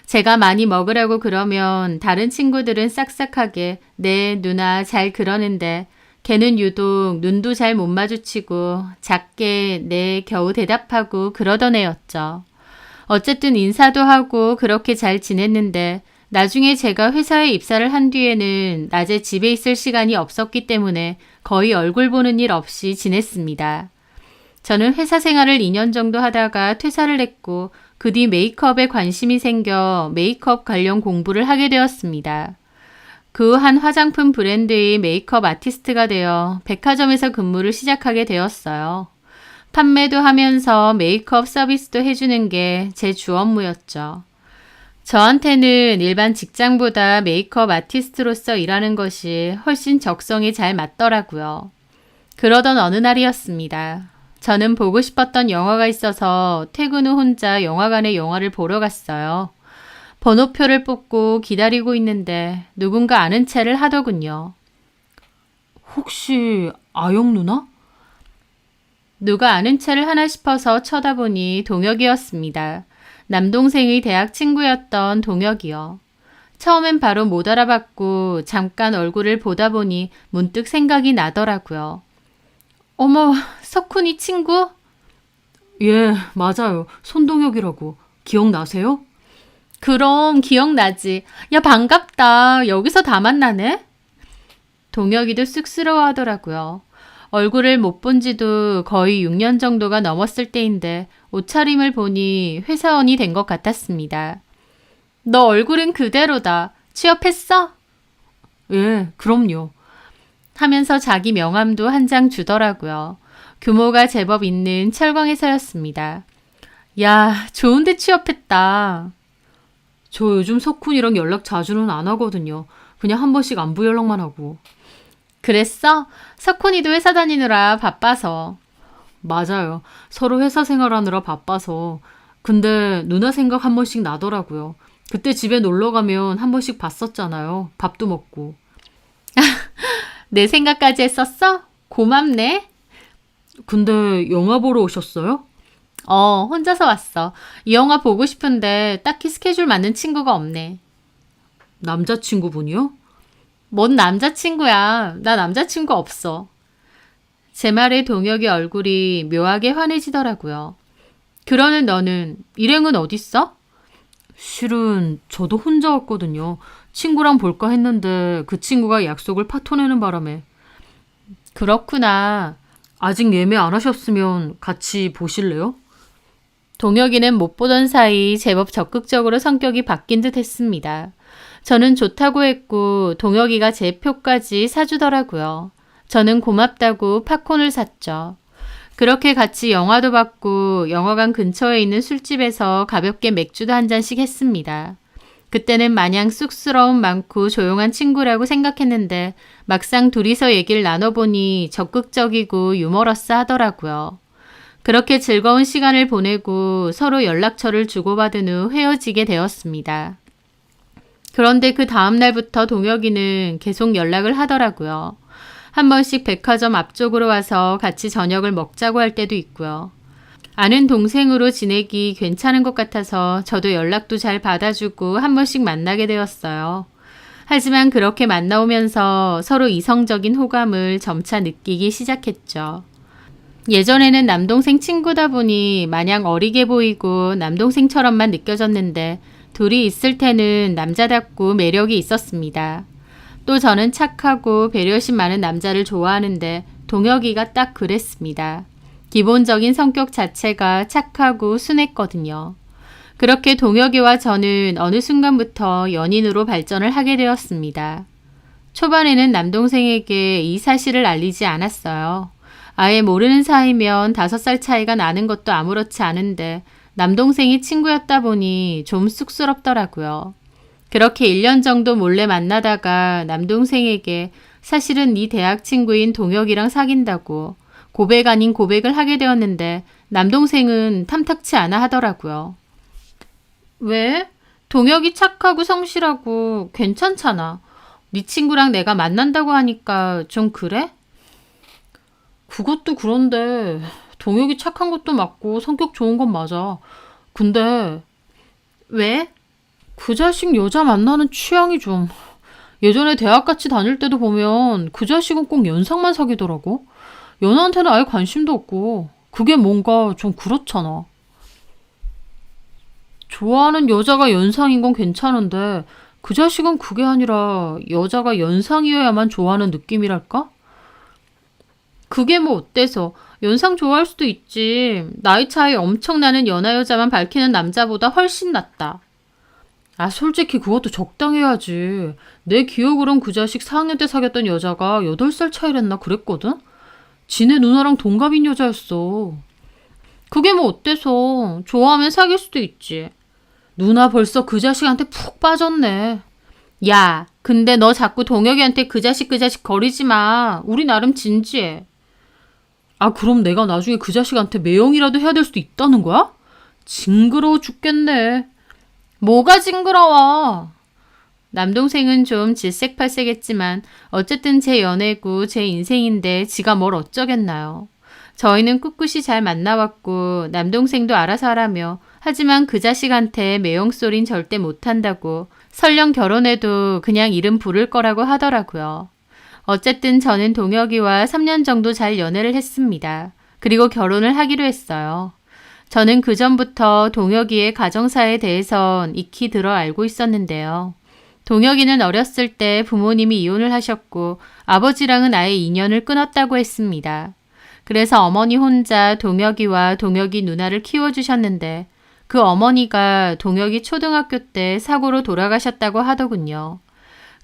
제가 많이 먹으라고 그러면 다른 친구들은 싹싹하게 네 누나 잘 그러는데 걔는 유독 눈도 잘 못 마주치고 작게 네 겨우 대답하고 그러던 애였죠. 어쨌든 인사도 하고 그렇게 잘 지냈는데 나중에 제가 회사에 입사를 한 뒤에는 낮에 집에 있을 시간이 없었기 때문에 거의 얼굴 보는 일 없이 지냈습니다. 저는 회사 생활을 2년 정도 하다가 퇴사를 했고 그 뒤 메이크업에 관심이 생겨 메이크업 관련 공부를 하게 되었습니다. 그 후 한 화장품 브랜드의 메이크업 아티스트가 되어 백화점에서 근무를 시작하게 되었어요. 판매도 하면서 메이크업 서비스도 해주는 게 제 주 업무였죠. 저한테는 일반 직장보다 메이크업 아티스트로서 일하는 것이 훨씬 적성에 잘 맞더라고요. 그러던 어느 날이었습니다. 저는 보고 싶었던 영화가 있어서 퇴근 후 혼자 영화관에 영화를 보러 갔어요. 번호표를 뽑고 기다리고 있는데 누군가 아는 체를 하더군요. 혹시 아영 누나? 누가 아는 체를 하나 싶어서 쳐다보니 동혁이었습니다. 남동생의 대학 친구였던 동혁이요. 처음엔 바로 못 알아봤고 잠깐 얼굴을 보다 보니 문득 생각이 나더라고요. 어머, 석훈이 친구? 예, 맞아요. 손동혁이라고. 기억나세요? 그럼 기억나지. 야, 반갑다. 여기서 다 만나네? 동혁이도 쑥스러워하더라고요. 얼굴을 못 본 지도 거의 6년 정도가 넘었을 때인데 옷차림을 보니 회사원이 된 것 같았습니다. 너 얼굴은 그대로다. 취업했어? 예, 그럼요. 하면서 자기 명함도 한 장 주더라고요. 규모가 제법 있는 철광회사였습니다. 야, 좋은데 취업했다. 저 요즘 석훈이랑 연락 자주는 안 하거든요. 그냥 한 번씩 안부 연락만 하고. 그랬어? 석훈이도 회사 다니느라 바빠서. 맞아요. 서로 회사 생활하느라 바빠서. 근데 누나 생각 한 번씩 나더라고요. 그때 집에 놀러 가면 한 번씩 봤었잖아요. 밥도 먹고. 내 생각까지 했었어? 고맙네. 근데 영화 보러 오셨어요? 혼자서 왔어. 이 영화 보고 싶은데 딱히 스케줄 맞는 친구가 없네. 남자친구분이요? 뭔 남자친구야. 나 남자친구 없어. 제 말에 동혁이 얼굴이 묘하게 환해지더라고요. 그러는 너는 일행은 어딨어? 실은 저도 혼자 왔거든요. 친구랑 볼까 했는데 그 친구가 약속을 파토내는 바람에. 그렇구나. 아직 예매 안 하셨으면 같이 보실래요? 동혁이는 못 보던 사이 제법 적극적으로 성격이 바뀐 듯 했습니다. 저는 좋다고 했고 동혁이가 제 표까지 사주더라고요. 저는 고맙다고 팝콘을 샀죠. 그렇게 같이 영화도 봤고 영화관 근처에 있는 술집에서 가볍게 맥주도 한 잔씩 했습니다. 그때는 마냥 쑥스러움 많고 조용한 친구라고 생각했는데 막상 둘이서 얘기를 나눠보니 적극적이고 유머러스 하더라고요. 그렇게 즐거운 시간을 보내고 서로 연락처를 주고받은 후 헤어지게 되었습니다. 그런데 그 다음 날부터 동혁이는 계속 연락을 하더라고요. 한 번씩 백화점 앞쪽으로 와서 같이 저녁을 먹자고 할 때도 있고요. 아는 동생으로 지내기 괜찮은 것 같아서 저도 연락도 잘 받아주고 한 번씩 만나게 되었어요. 하지만 그렇게 만나오면서 서로 이성적인 호감을 점차 느끼기 시작했죠. 예전에는 남동생 친구다 보니 마냥 어리게 보이고 남동생처럼만 느껴졌는데 둘이 있을 때는 남자답고 매력이 있었습니다. 또 저는 착하고 배려심 많은 남자를 좋아하는데 동혁이가 딱 그랬습니다. 기본적인 성격 자체가 착하고 순했거든요. 그렇게 동혁이와 저는 어느 순간부터 연인으로 발전을 하게 되었습니다. 초반에는 남동생에게 이 사실을 알리지 않았어요. 아예 모르는 사이면 5살 차이가 나는 것도 아무렇지 않은데 남동생이 친구였다 보니 좀 쑥스럽더라고요. 그렇게 1년 정도 몰래 만나다가 남동생에게 사실은 네 대학 친구인 동혁이랑 사귄다고 고백 아닌 고백을 하게 되었는데 남동생은 탐탁치 않아 하더라고요. 왜? 동혁이 착하고 성실하고 괜찮잖아. 네 친구랑 내가 만난다고 하니까 좀 그래? 그것도 그런데 동혁이 착한 것도 맞고 성격 좋은 건 맞아. 근데 왜? 그 자식 여자 만나는 취향이 좀... 예전에 대학 같이 다닐 때도 보면 그 자식은 꼭 연상만 사귀더라고. 연하한테는 아예 관심도 없고 그게 뭔가 좀 그렇잖아. 좋아하는 여자가 연상인 건 괜찮은데 그 자식은 그게 아니라 여자가 연상이어야만 좋아하는 느낌이랄까? 그게 뭐 어때서? 연상 좋아할 수도 있지. 나이 차이 엄청 나는 연하 여자만 밝히는 남자보다 훨씬 낫다. 아, 솔직히 그것도 적당해야지. 내 기억으론 그 자식 4학년 때 사귀었던 여자가 8살 차이랬나 그랬거든? 지네 누나랑 동갑인 여자였어. 그게 뭐 어때서? 좋아하면 사귈 수도 있지. 누나 벌써 그 자식한테 푹 빠졌네. 야, 근데 너 자꾸 동혁이한테 그 자식 거리지 마. 우리 나름 진지해. 아, 그럼 내가 나중에 그 자식한테 매형이라도 해야 될 수도 있다는 거야? 징그러워 죽겠네. 뭐가 징그러워? 남동생은 좀 질색팔색했지만 어쨌든 제 연애고 제 인생인데 지가 뭘 어쩌겠나요. 저희는 꿋꿋이 잘 만나왔고 남동생도 알아서 하라며 하지만 그 자식한테 매형소린 절대 못한다고 설령 결혼해도 그냥 이름 부를 거라고 하더라고요. 어쨌든 저는 동혁이와 3년 정도 잘 연애를 했습니다. 그리고 결혼을 하기로 했어요. 저는 그전부터 동혁이의 가정사에 대해선 익히 들어 알고 있었는데요. 동혁이는 어렸을 때 부모님이 이혼을 하셨고 아버지랑은 아예 인연을 끊었다고 했습니다. 그래서 어머니 혼자 동혁이와 동혁이 누나를 키워주셨는데 그 어머니가 동혁이 초등학교 때 사고로 돌아가셨다고 하더군요.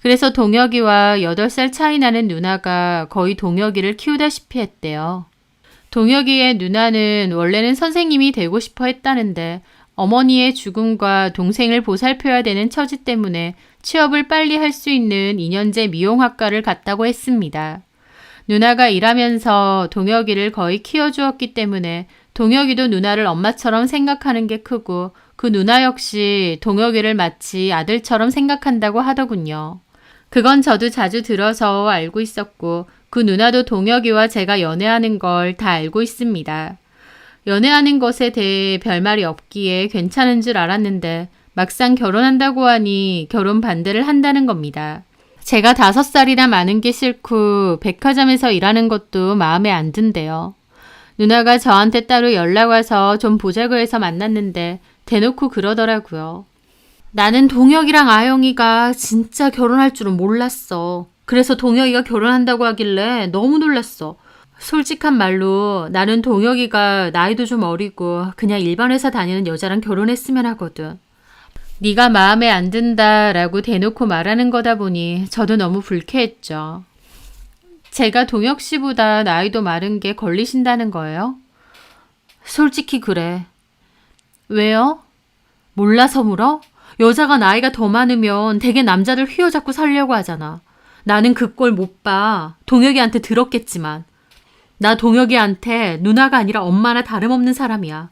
그래서 동혁이와 8살 차이 나는 누나가 거의 동혁이를 키우다시피 했대요. 동혁이의 누나는 원래는 선생님이 되고 싶어 했다는데 어머니의 죽음과 동생을 보살펴야 되는 처지 때문에 취업을 빨리 할 수 있는 2년제 미용학과를 갔다고 했습니다. 누나가 일하면서 동혁이를 거의 키워주었기 때문에 동혁이도 누나를 엄마처럼 생각하는 게 크고 그 누나 역시 동혁이를 마치 아들처럼 생각한다고 하더군요. 그건 저도 자주 들어서 알고 있었고 그 누나도 동혁이와 제가 연애하는 걸 다 알고 있습니다. 연애하는 것에 대해 별말이 없기에 괜찮은 줄 알았는데 막상 결혼한다고 하니 결혼 반대를 한다는 겁니다. 제가 5살이나 많은 게 싫고 백화점에서 일하는 것도 마음에 안 든대요. 누나가 저한테 따로 연락 와서 좀 보자고 해서 만났는데 대놓고 그러더라고요. 나는 동혁이랑 아영이가 진짜 결혼할 줄은 몰랐어. 그래서 동혁이가 결혼한다고 하길래 너무 놀랐어. 솔직한 말로 나는 동혁이가 나이도 좀 어리고 그냥 일반 회사 다니는 여자랑 결혼했으면 하거든. 네가 마음에 안 든다라고 대놓고 말하는 거다 보니 저도 너무 불쾌했죠. 제가 동혁 씨보다 나이도 많은 게 걸리신다는 거예요? 솔직히 그래. 왜요? 몰라서 물어? 여자가 나이가 더 많으면 되게 남자들 휘어잡고 살려고 하잖아. 나는 그 꼴 못 봐. 동혁이한테 들었겠지만. 나 동혁이한테 누나가 아니라 엄마나 다름없는 사람이야.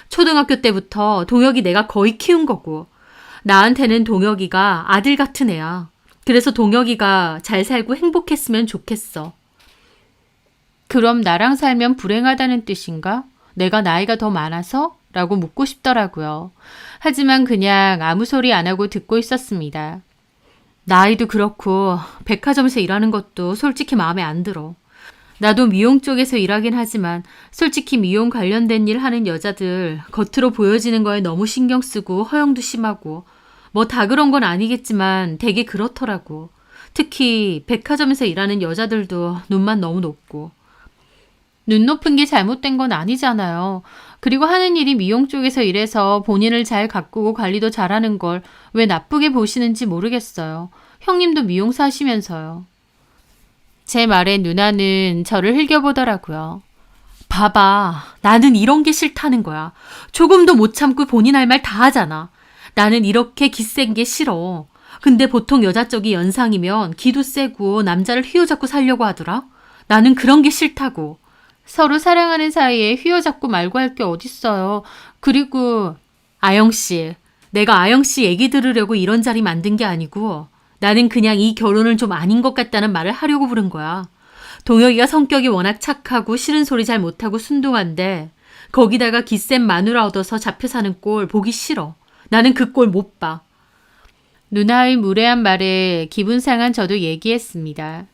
초등학교 때부터 동혁이 내가 거의 키운 거고. 나한테는 동혁이가 아들 같은 애야. 그래서 동혁이가 잘 살고 행복했으면 좋겠어. 그럼 나랑 살면 불행하다는 뜻인가? 내가 나이가 더 많아서? 라고 묻고 싶더라고요. 하지만 그냥 아무 소리 안 하고 듣고 있었습니다. 나이도 그렇고 백화점에서 일하는 것도 솔직히 마음에 안 들어. 나도 미용 쪽에서 일하긴 하지만 솔직히 미용 관련된 일 하는 여자들 겉으로 보여지는 거에 너무 신경 쓰고 허영도 심하고 뭐 다 그런 건 아니겠지만 되게 그렇더라고. 특히 백화점에서 일하는 여자들도 눈만 너무 높고. 눈 높은 게 잘못된 건 아니잖아요. 그리고 하는 일이 미용 쪽에서 일해서 본인을 잘 가꾸고 관리도 잘하는 걸 왜 나쁘게 보시는지 모르겠어요. 형님도 미용사 하시면서요. 제 말에 누나는 저를 흘겨보더라고요. 봐봐, 나는 이런 게 싫다는 거야. 조금도 못 참고 본인 할 말 다 하잖아. 나는 이렇게 기센 게 싫어. 근데 보통 여자 쪽이 연상이면 기도 세고 남자를 휘어잡고 살려고 하더라. 나는 그런 게 싫다고. 서로 사랑하는 사이에 휘어잡고 말고 할 게 어딨어요. 그리고 아영씨, 내가 아영씨 얘기 들으려고 이런 자리 만든 게 아니고 나는 그냥 이 결혼은 좀 아닌 것 같다는 말을 하려고 부른 거야. 동혁이가 성격이 워낙 착하고 싫은 소리 잘 못하고 순둥한데 거기다가 기센 마누라 얻어서 잡혀 사는 꼴 보기 싫어. 나는 그 꼴 못 봐. 누나의 무례한 말에 기분 상한 저도 얘기했습니다.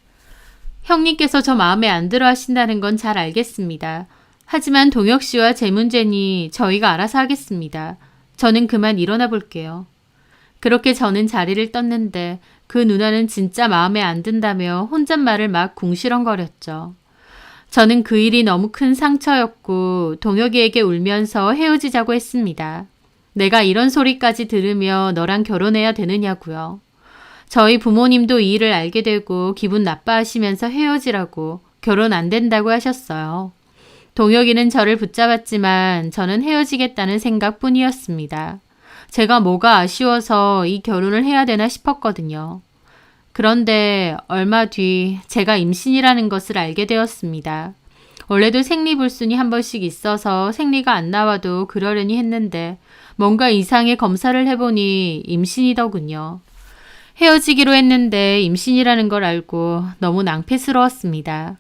형님께서 저 마음에 안 들어 하신다는 건 잘 알겠습니다. 하지만 동혁 씨와 제 문제니 저희가 알아서 하겠습니다. 저는 그만 일어나 볼게요. 그렇게 저는 자리를 떴는데 그 누나는 진짜 마음에 안 든다며 혼잣말을 막 궁시렁거렸죠. 저는 그 일이 너무 큰 상처였고 동혁이에게 울면서 헤어지자고 했습니다. 내가 이런 소리까지 들으며 너랑 결혼해야 되느냐고요. 저희 부모님도 이 일을 알게 되고 기분 나빠하시면서 헤어지라고 결혼 안 된다고 하셨어요. 동혁이는 저를 붙잡았지만 저는 헤어지겠다는 생각뿐이었습니다. 제가 뭐가 아쉬워서 이 결혼을 해야 되나 싶었거든요. 그런데 얼마 뒤 제가 임신이라는 것을 알게 되었습니다. 원래도 생리불순이 한 번씩 있어서 생리가 안 나와도 그러려니 했는데 뭔가 이상의 검사를 해보니 임신이더군요. 헤어지기로 했는데 임신이라는 걸 알고 너무 낭패스러웠습니다.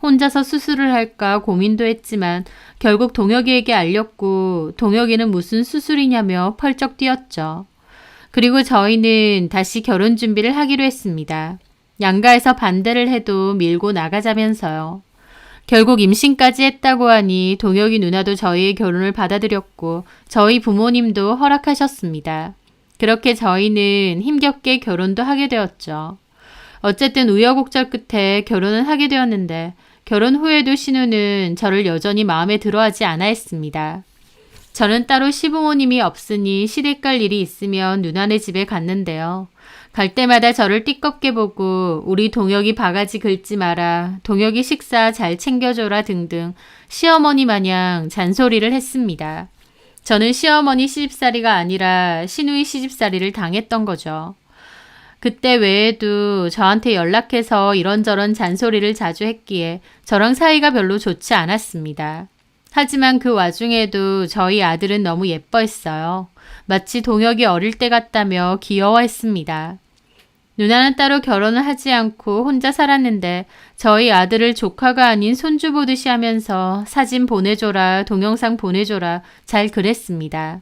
혼자서 수술을 할까 고민도 했지만 결국 동혁이에게 알렸고 동혁이는 무슨 수술이냐며 펄쩍 뛰었죠. 그리고 저희는 다시 결혼 준비를 하기로 했습니다. 양가에서 반대를 해도 밀고 나가자면서요. 결국 임신까지 했다고 하니 동혁이 누나도 저희의 결혼을 받아들였고 저희 부모님도 허락하셨습니다. 그렇게 저희는 힘겹게 결혼도 하게 되었죠. 어쨌든 우여곡절 끝에 결혼을 하게 되었는데 결혼 후에도 신우는 저를 여전히 마음에 들어하지 않아 했습니다. 저는 따로 시부모님이 없으니 시댁 갈 일이 있으면 누나네 집에 갔는데요. 갈 때마다 저를 띠껍게 보고 우리 동혁이 바가지 긁지 마라, 동혁이 식사 잘 챙겨줘라 등등 시어머니 마냥 잔소리를 했습니다. 저는 시어머니 시집살이가 아니라 시누이 시집살이를 당했던 거죠. 그때 외에도 저한테 연락해서 이런저런 잔소리를 자주 했기에 저랑 사이가 별로 좋지 않았습니다. 하지만 그 와중에도 저희 아들은 너무 예뻐했어요. 마치 동혁이 어릴 때 같다며 귀여워했습니다. 누나는 따로 결혼을 하지 않고 혼자 살았는데 저희 아들을 조카가 아닌 손주 보듯이 하면서 사진 보내줘라, 동영상 보내줘라 잘 그랬습니다.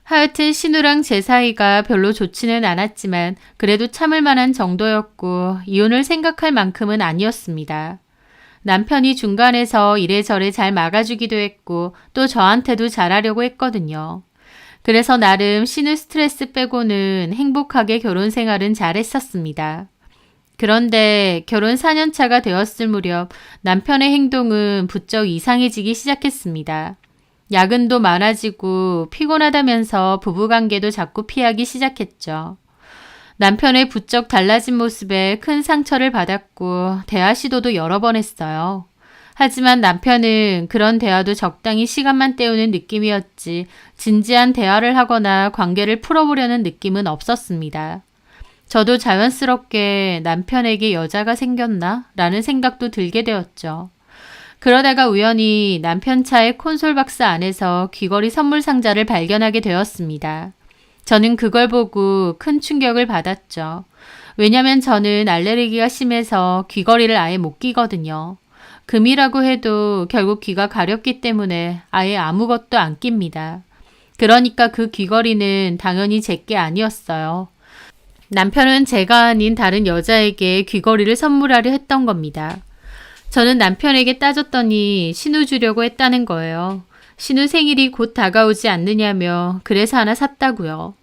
하여튼 신우랑 제 사이가 별로 좋지는 않았지만 그래도 참을 만한 정도였고 이혼을 생각할 만큼은 아니었습니다. 남편이 중간에서 이래저래 잘 막아주기도 했고 또 저한테도 잘하려고 했거든요. 그래서 나름 신우 스트레스 빼고는 행복하게 결혼 생활은 잘했었습니다. 그런데 결혼 4년 차가 되었을 무렵 남편의 행동은 부쩍 이상해지기 시작했습니다. 야근도 많아지고 피곤하다면서 부부관계도 자꾸 피하기 시작했죠. 남편의 부쩍 달라진 모습에 큰 상처를 받았고 대화 시도도 여러 번 했어요. 하지만 남편은 그런 대화도 적당히 시간만 때우는 느낌이었지 진지한 대화를 하거나 관계를 풀어보려는 느낌은 없었습니다. 저도 자연스럽게 남편에게 여자가 생겼나? 라는 생각도 들게 되었죠. 그러다가 우연히 남편 차의 콘솔 박스 안에서 귀걸이 선물 상자를 발견하게 되었습니다. 저는 그걸 보고 큰 충격을 받았죠. 왜냐면 저는 알레르기가 심해서 귀걸이를 아예 못 끼거든요. 금이라고 해도 결국 귀가 가렵기 때문에 아예 아무것도 안 낍니다. 그러니까 그 귀걸이는 당연히 제게 아니었어요. 남편은 제가 아닌 다른 여자에게 귀걸이를 선물하려 했던 겁니다. 저는 남편에게 따졌더니 신우 주려고 했다는 거예요. 신우 생일이 곧 다가오지 않느냐며 그래서 하나 샀다고요.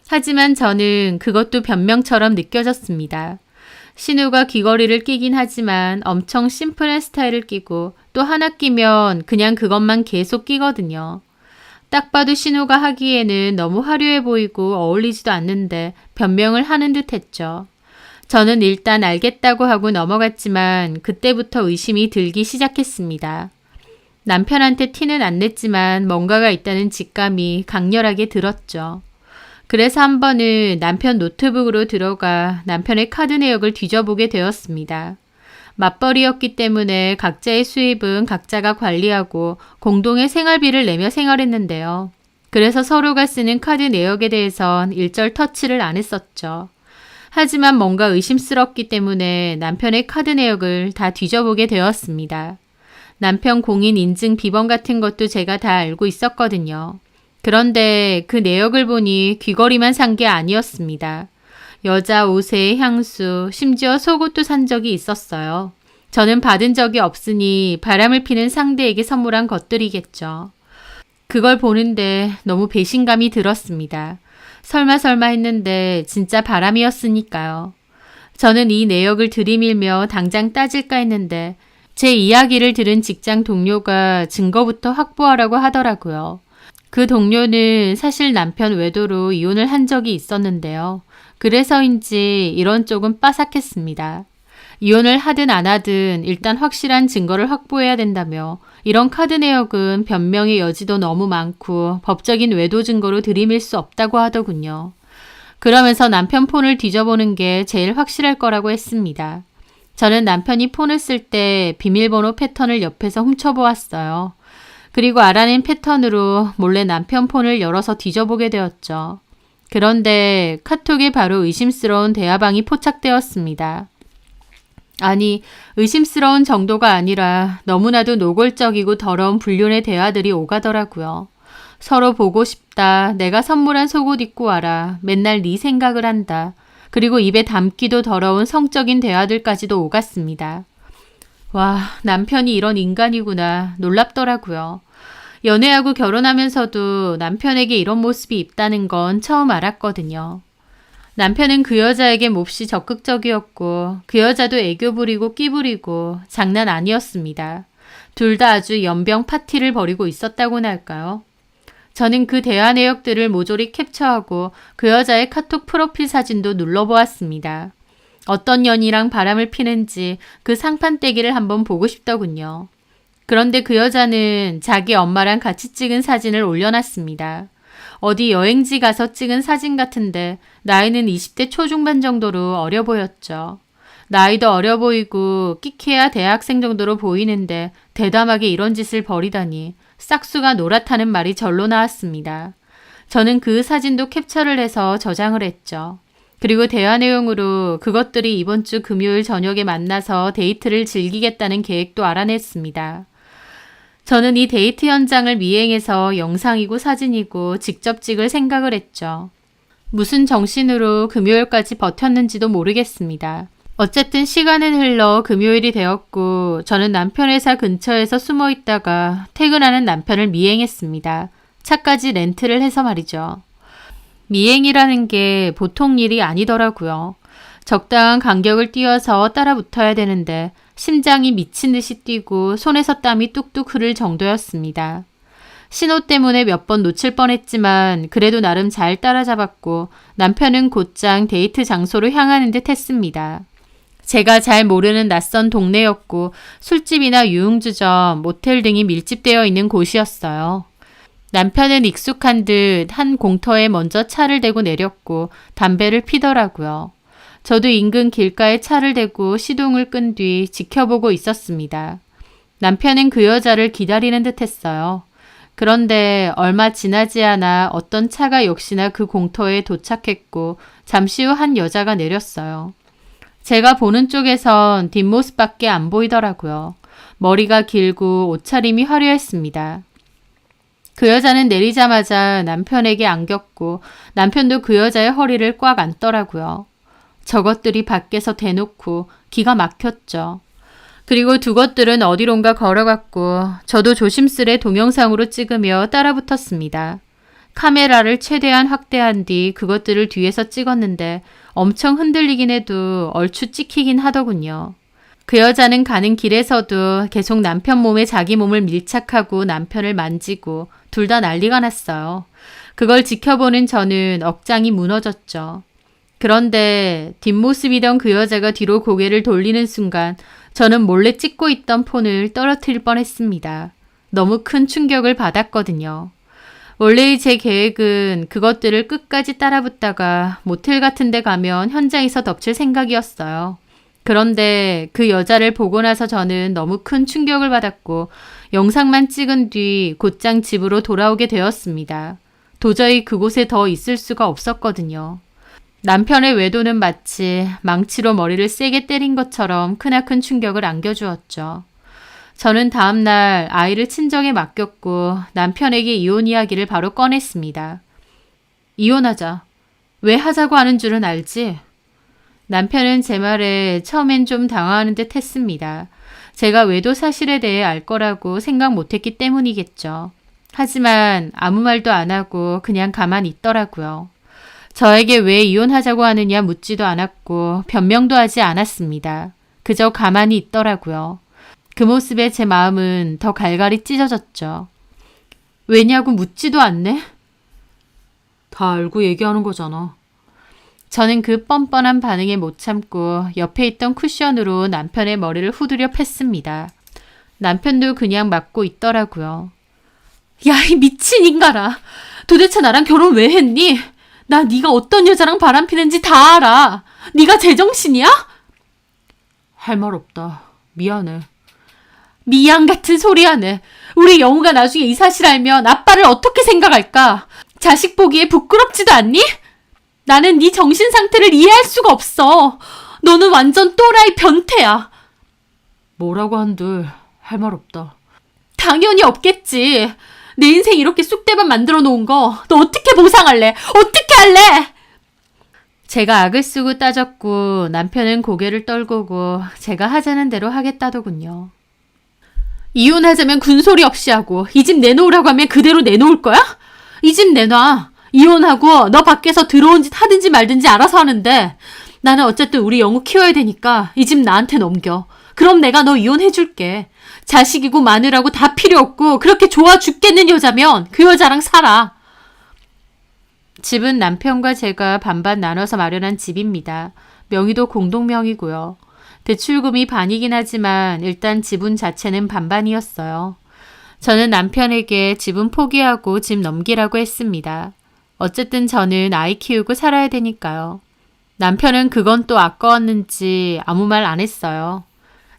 하지만 저는 그것도 변명처럼 느껴졌습니다. 신우가 귀걸이를 끼긴 하지만 엄청 심플한 스타일을 끼고 또 하나 끼면 그냥 그것만 계속 끼거든요. 딱 봐도 신우가 하기에는 너무 화려해 보이고 어울리지도 않는데 변명을 하는 듯 했죠. 저는 일단 알겠다고 하고 넘어갔지만 그때부터 의심이 들기 시작했습니다. 남편한테 티는 안 냈지만 뭔가가 있다는 직감이 강렬하게 들었죠. 그래서 한 번은 남편 노트북으로 들어가 남편의 카드 내역을 뒤져보게 되었습니다. 맞벌이였기 때문에 각자의 수입은 각자가 관리하고 공동의 생활비를 내며 생활했는데요. 그래서 서로가 쓰는 카드 내역에 대해선 일절 터치를 안 했었죠. 하지만 뭔가 의심스럽기 때문에 남편의 카드 내역을 다 뒤져보게 되었습니다. 남편 공인 인증 비번 같은 것도 제가 다 알고 있었거든요. 그런데 그 내역을 보니 귀걸이만 산 게 아니었습니다. 여자 옷에 향수, 심지어 속옷도 산 적이 있었어요. 저는 받은 적이 없으니 바람을 피는 상대에게 선물한 것들이겠죠. 그걸 보는데 너무 배신감이 들었습니다. 설마 했는데 진짜 바람이었으니까요. 저는 이 내역을 들이밀며 당장 따질까 했는데 제 이야기를 들은 직장 동료가 증거부터 확보하라고 하더라고요. 그 동료는 사실 남편 외도로 이혼을 한 적이 있었는데요. 그래서인지 이런 쪽은 빠삭했습니다. 이혼을 하든 안 하든 일단 확실한 증거를 확보해야 된다며 이런 카드 내역은 변명의 여지도 너무 많고 법적인 외도 증거로 들이밀 수 없다고 하더군요. 그러면서 남편 폰을 뒤져보는 게 제일 확실할 거라고 했습니다. 저는 남편이 폰을 쓸 때 비밀번호 패턴을 옆에서 훔쳐보았어요. 그리고 알아낸 패턴으로 몰래 남편 폰을 열어서 뒤져보게 되었죠. 그런데 카톡에 바로 의심스러운 대화방이 포착되었습니다. 아니, 의심스러운 정도가 아니라 너무나도 노골적이고 더러운 불륜의 대화들이 오가더라고요. 서로 보고 싶다. 내가 선물한 속옷 입고 와라. 맨날 네 생각을 한다. 그리고 입에 담기도 더러운 성적인 대화들까지도 오갔습니다. 와, 남편이 이런 인간이구나. 놀랍더라고요. 연애하고 결혼하면서도 남편에게 이런 모습이 있다는 건 처음 알았거든요. 남편은 그 여자에게 몹시 적극적이었고 그 여자도 애교 부리고 끼 부리고 장난 아니었습니다. 둘 다 아주 연병 파티를 벌이고 있었다고나 할까요? 저는 그 대화 내역들을 모조리 캡처하고 그 여자의 카톡 프로필 사진도 눌러보았습니다. 어떤 년이랑 바람을 피는지 그 상판떼기를 한번 보고 싶더군요. 그런데 그 여자는 자기 엄마랑 같이 찍은 사진을 올려놨습니다. 어디 여행지 가서 찍은 사진 같은데 나이는 20대 초중반 정도로 어려 보였죠. 나이도 어려 보이고 끼케야 대학생 정도로 보이는데 대담하게 이런 짓을 벌이다니 싹수가 노랗다는 말이 절로 나왔습니다. 저는 그 사진도 캡처를 해서 저장을 했죠. 그리고 대화 내용으로 그것들이 이번 주 금요일 저녁에 만나서 데이트를 즐기겠다는 계획도 알아냈습니다. 저는 이 데이트 현장을 미행해서 영상이고 사진이고 직접 찍을 생각을 했죠. 무슨 정신으로 금요일까지 버텼는지도 모르겠습니다. 어쨌든 시간은 흘러 금요일이 되었고 저는 남편 회사 근처에서 숨어 있다가 퇴근하는 남편을 미행했습니다. 차까지 렌트를 해서 말이죠. 미행이라는 게 보통 일이 아니더라고요. 적당한 간격을 띄워서 따라 붙어야 되는데 심장이 미친 듯이 뛰고 손에서 땀이 뚝뚝 흐를 정도였습니다. 신호 때문에 몇 번 놓칠 뻔했지만 그래도 나름 잘 따라잡았고 남편은 곧장 데이트 장소로 향하는 듯 했습니다. 제가 잘 모르는 낯선 동네였고 술집이나 유흥주점, 모텔 등이 밀집되어 있는 곳이었어요. 남편은 익숙한 듯 한 공터에 먼저 차를 대고 내렸고 담배를 피더라고요. 저도 인근 길가에 차를 대고 시동을 끈 뒤 지켜보고 있었습니다. 남편은 그 여자를 기다리는 듯 했어요. 그런데 얼마 지나지 않아 어떤 차가 역시나 그 공터에 도착했고 잠시 후 한 여자가 내렸어요. 제가 보는 쪽에선 뒷모습밖에 안 보이더라고요. 머리가 길고 옷차림이 화려했습니다. 그 여자는 내리자마자 남편에게 안겼고 남편도 그 여자의 허리를 꽉 안더라고요. 저것들이 밖에서 대놓고 기가 막혔죠. 그리고 두 것들은 어디론가 걸어갔고 저도 조심스레 동영상으로 찍으며 따라붙었습니다. 카메라를 최대한 확대한 뒤 그것들을 뒤에서 찍었는데 엄청 흔들리긴 해도 얼추 찍히긴 하더군요. 그 여자는 가는 길에서도 계속 남편 몸에 자기 몸을 밀착하고 남편을 만지고 둘 다 난리가 났어요. 그걸 지켜보는 저는 억장이 무너졌죠. 그런데 뒷모습이던 그 여자가 뒤로 고개를 돌리는 순간 저는 몰래 찍고 있던 폰을 떨어뜨릴 뻔했습니다. 너무 큰 충격을 받았거든요. 원래의 제 계획은 그것들을 끝까지 따라붙다가 모텔 같은 데 가면 현장에서 덮칠 생각이었어요. 그런데 그 여자를 보고 나서 저는 너무 큰 충격을 받았고 영상만 찍은 뒤 곧장 집으로 돌아오게 되었습니다. 도저히 그곳에 더 있을 수가 없었거든요. 남편의 외도는 마치 망치로 머리를 세게 때린 것처럼 크나큰 충격을 안겨주었죠. 저는 다음날 아이를 친정에 맡겼고 남편에게 이혼 이야기를 바로 꺼냈습니다. 이혼하자. 왜 하자고 하는 줄은 알지? 남편은 제 말에 처음엔 좀 당황하는 듯 했습니다. 제가 외도 사실에 대해 알 거라고 생각 못했기 때문이겠죠. 하지만 아무 말도 안 하고 그냥 가만히 있더라고요. 저에게 왜 이혼하자고 하느냐 묻지도 않았고 변명도 하지 않았습니다. 그저 가만히 있더라고요. 그 모습에 제 마음은 더 갈갈이 찢어졌죠. 왜냐고 묻지도 않네? 다 알고 얘기하는 거잖아. 저는 그 뻔뻔한 반응에 못 참고 옆에 있던 쿠션으로 남편의 머리를 후드려 팼습니다. 남편도 그냥 맞고 있더라고요. 야, 이 미친 인간아. 도대체 나랑 결혼 왜 했니? 나 네가 어떤 여자랑 바람피는지 다 알아. 네가 제정신이야? 할 말 없다. 미안해. 미안 같은 소리 하네. 우리 영우가 나중에 이 사실 알면 아빠를 어떻게 생각할까? 자식 보기에 부끄럽지도 않니? 나는 네 정신 상태를 이해할 수가 없어. 너는 완전 또라이 변태야. 뭐라고 한들 할 말 없다. 당연히 없겠지. 내 인생 이렇게 쑥대밭 만들어 놓은 거 너 어떻게 보상할래? 어떻게 할래? 제가 악을 쓰고 따졌고 남편은 고개를 떨구고 제가 하자는 대로 하겠다더군요. 이혼하자면 군소리 없이 하고 이 집 내놓으라고 하면 그대로 내놓을 거야? 이 집 내놔. 이혼하고 너 밖에서 들어온 짓 하든지 말든지 알아서 하는데 나는 어쨌든 우리 영우 키워야 되니까 이 집 나한테 넘겨. 그럼 내가 너 이혼해줄게. 자식이고 마누라고 다 필요 없고 그렇게 좋아 죽겠는 여자면 그 여자랑 살아. 집은 남편과 제가 반반 나눠서 마련한 집입니다. 명의도 공동명의고요. 대출금이 반이긴 하지만 일단 지분 자체는 반반이었어요. 저는 남편에게 집은 포기하고 집 넘기라고 했습니다. 어쨌든 저는 아이 키우고 살아야 되니까요. 남편은 그건 또 아까웠는지 아무 말 안 했어요.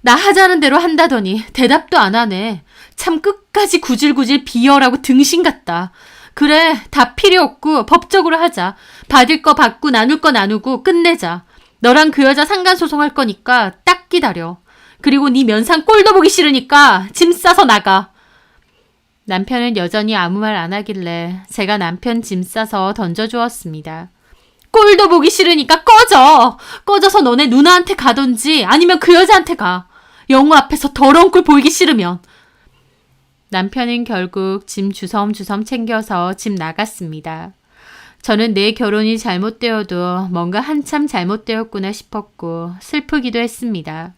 나 하자는 대로 한다더니 대답도 안 하네. 참 끝까지 구질구질 비열하고 등신 같다. 그래, 다 필요 없고 법적으로 하자. 받을 거 받고 나눌 거 나누고 끝내자. 너랑 그 여자 상간소송할 거니까 딱 기다려. 그리고 네 면상 꼴도 보기 싫으니까 짐 싸서 나가. 남편은 여전히 아무 말 안 하길래 제가 남편 짐 싸서 던져주었습니다. 꼴도 보기 싫으니까 꺼져. 꺼져서 너네 누나한테 가던지 아니면 그 여자한테 가. 영우 앞에서 더러운 꼴 보이기 싫으면. 남편은 결국 짐 주섬주섬 챙겨서 집 나갔습니다. 저는 내 결혼이 잘못되어도 뭔가 한참 잘못되었구나 싶었고 슬프기도 했습니다.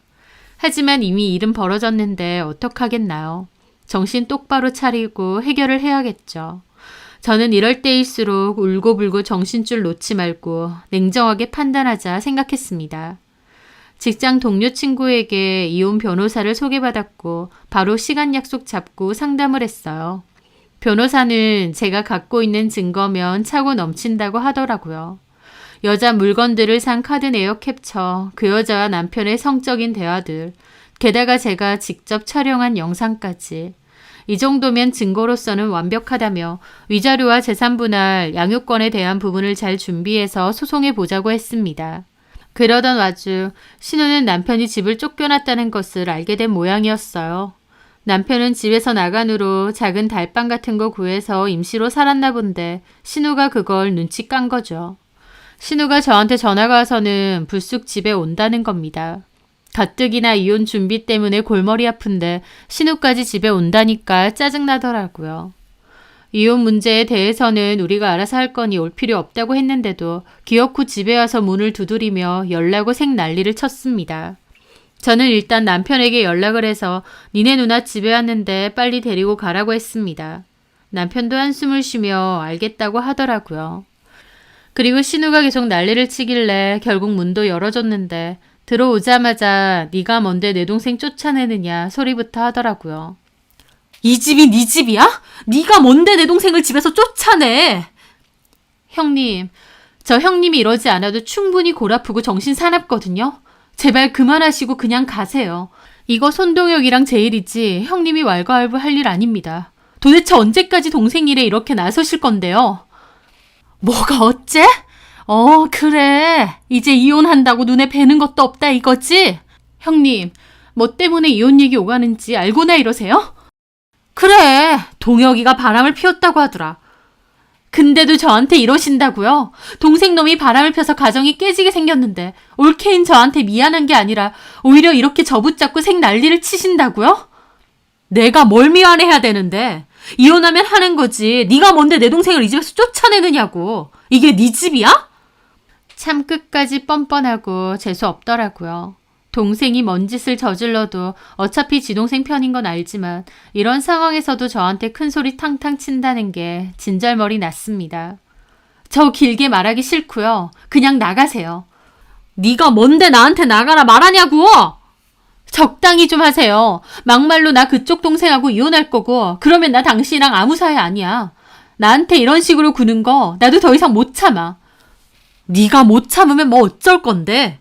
하지만 이미 일은 벌어졌는데 어떡하겠나요? 정신 똑바로 차리고 해결을 해야겠죠. 저는 이럴 때일수록 울고불고 정신줄 놓지 말고 냉정하게 판단하자 생각했습니다. 직장 동료 친구에게 이혼 변호사를 소개받았고 바로 시간 약속 잡고 상담을 했어요. 변호사는 제가 갖고 있는 증거면 차고 넘친다고 하더라고요. 여자 물건들을 산 카드 내역 캡처, 그 여자와 남편의 성적인 대화들, 게다가 제가 직접 촬영한 영상까지. 이 정도면 증거로서는 완벽하다며 위자료와 재산분할, 양육권에 대한 부분을 잘 준비해서 소송해 보자고 했습니다. 그러던 와중 신우는 남편이 집을 쫓겨났다는 것을 알게 된 모양이었어요. 남편은 집에서 나간 후로 작은 달방 같은 거 구해서 임시로 살았나 본데 신우가 그걸 눈치 깐 거죠. 신우가 저한테 전화가 와서는 불쑥 집에 온다는 겁니다. 가뜩이나 이혼 준비 때문에 골머리 아픈데 신우까지 집에 온다니까 짜증나더라고요. 이혼 문제에 대해서는 우리가 알아서 할 거니 올 필요 없다고 했는데도 기어코 집에 와서 문을 두드리며 열나고 색 난리를 쳤습니다. 저는 일단 남편에게 연락을 해서 니네 누나 집에 왔는데 빨리 데리고 가라고 했습니다. 남편도 한숨을 쉬며 알겠다고 하더라고요. 그리고 신우가 계속 난리를 치길래 결국 문도 열어줬는데 들어오자마자 네가 뭔데 내 동생 쫓아내느냐 소리부터 하더라고요. 이 집이 네 집이야? 네가 뭔데 내 동생을 집에서 쫓아내? 형님, 저 형님이 이러지 않아도 충분히 골 아프고 정신 사납거든요. 제발 그만하시고 그냥 가세요. 이거 손동혁이랑 제일이지 형님이 왈가왈부할 일 아닙니다. 도대체 언제까지 동생 일에 이렇게 나서실 건데요? 뭐가 어째? 그래. 이제 이혼한다고 눈에 뵈는 것도 없다 이거지? 형님, 뭐 때문에 이혼 얘기 오가는지 알고나 이러세요? 그래, 동혁이가 바람을 피웠다고 하더라. 근데도 저한테 이러신다고요? 동생 놈이 바람을 펴서 가정이 깨지게 생겼는데 올케인 저한테 미안한 게 아니라 오히려 이렇게 저붙잡고 색 난리를 치신다고요? 내가 뭘 미안해야 되는데? 이혼하면 하는 거지. 네가 뭔데 내 동생을 이 집에서 쫓아내느냐고. 이게 네 집이야? 참 끝까지 뻔뻔하고 재수 없더라고요. 동생이 뭔 짓을 저질러도 어차피 지 동생 편인 건 알지만 이런 상황에서도 저한테 큰 소리 탕탕 친다는 게 진절머리 났습니다. 저 길게 말하기 싫고요. 그냥 나가세요. 네가 뭔데 나한테 나가라 말하냐고! 적당히 좀 하세요. 막말로 나 그쪽 동생하고 이혼할 거고 그러면 나 당신이랑 아무 사이 아니야. 나한테 이런 식으로 구는 거 나도 더 이상 못 참아. 네가 못 참으면 뭐 어쩔 건데?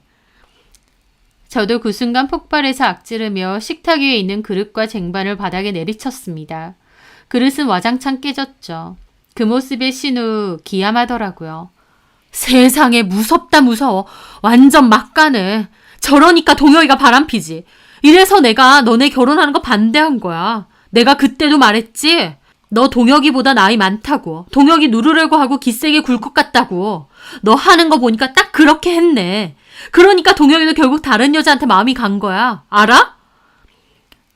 저도 그 순간 폭발해서 악지르며 식탁 위에 있는 그릇과 쟁반을 바닥에 내리쳤습니다. 그릇은 와장창 깨졌죠. 그 모습에 신우 기함하더라고요. 세상에 무섭다 무서워. 완전 막가네. 저러니까 동혁이가 바람피지. 이래서 내가 너네 결혼하는 거 반대한 거야. 내가 그때도 말했지. 너 동혁이보다 나이 많다고. 동혁이 누르려고 하고 기세게 굴 것 같다고. 너 하는 거 보니까 딱 그렇게 했네. 그러니까 동혁이도 결국 다른 여자한테 마음이 간 거야. 알아?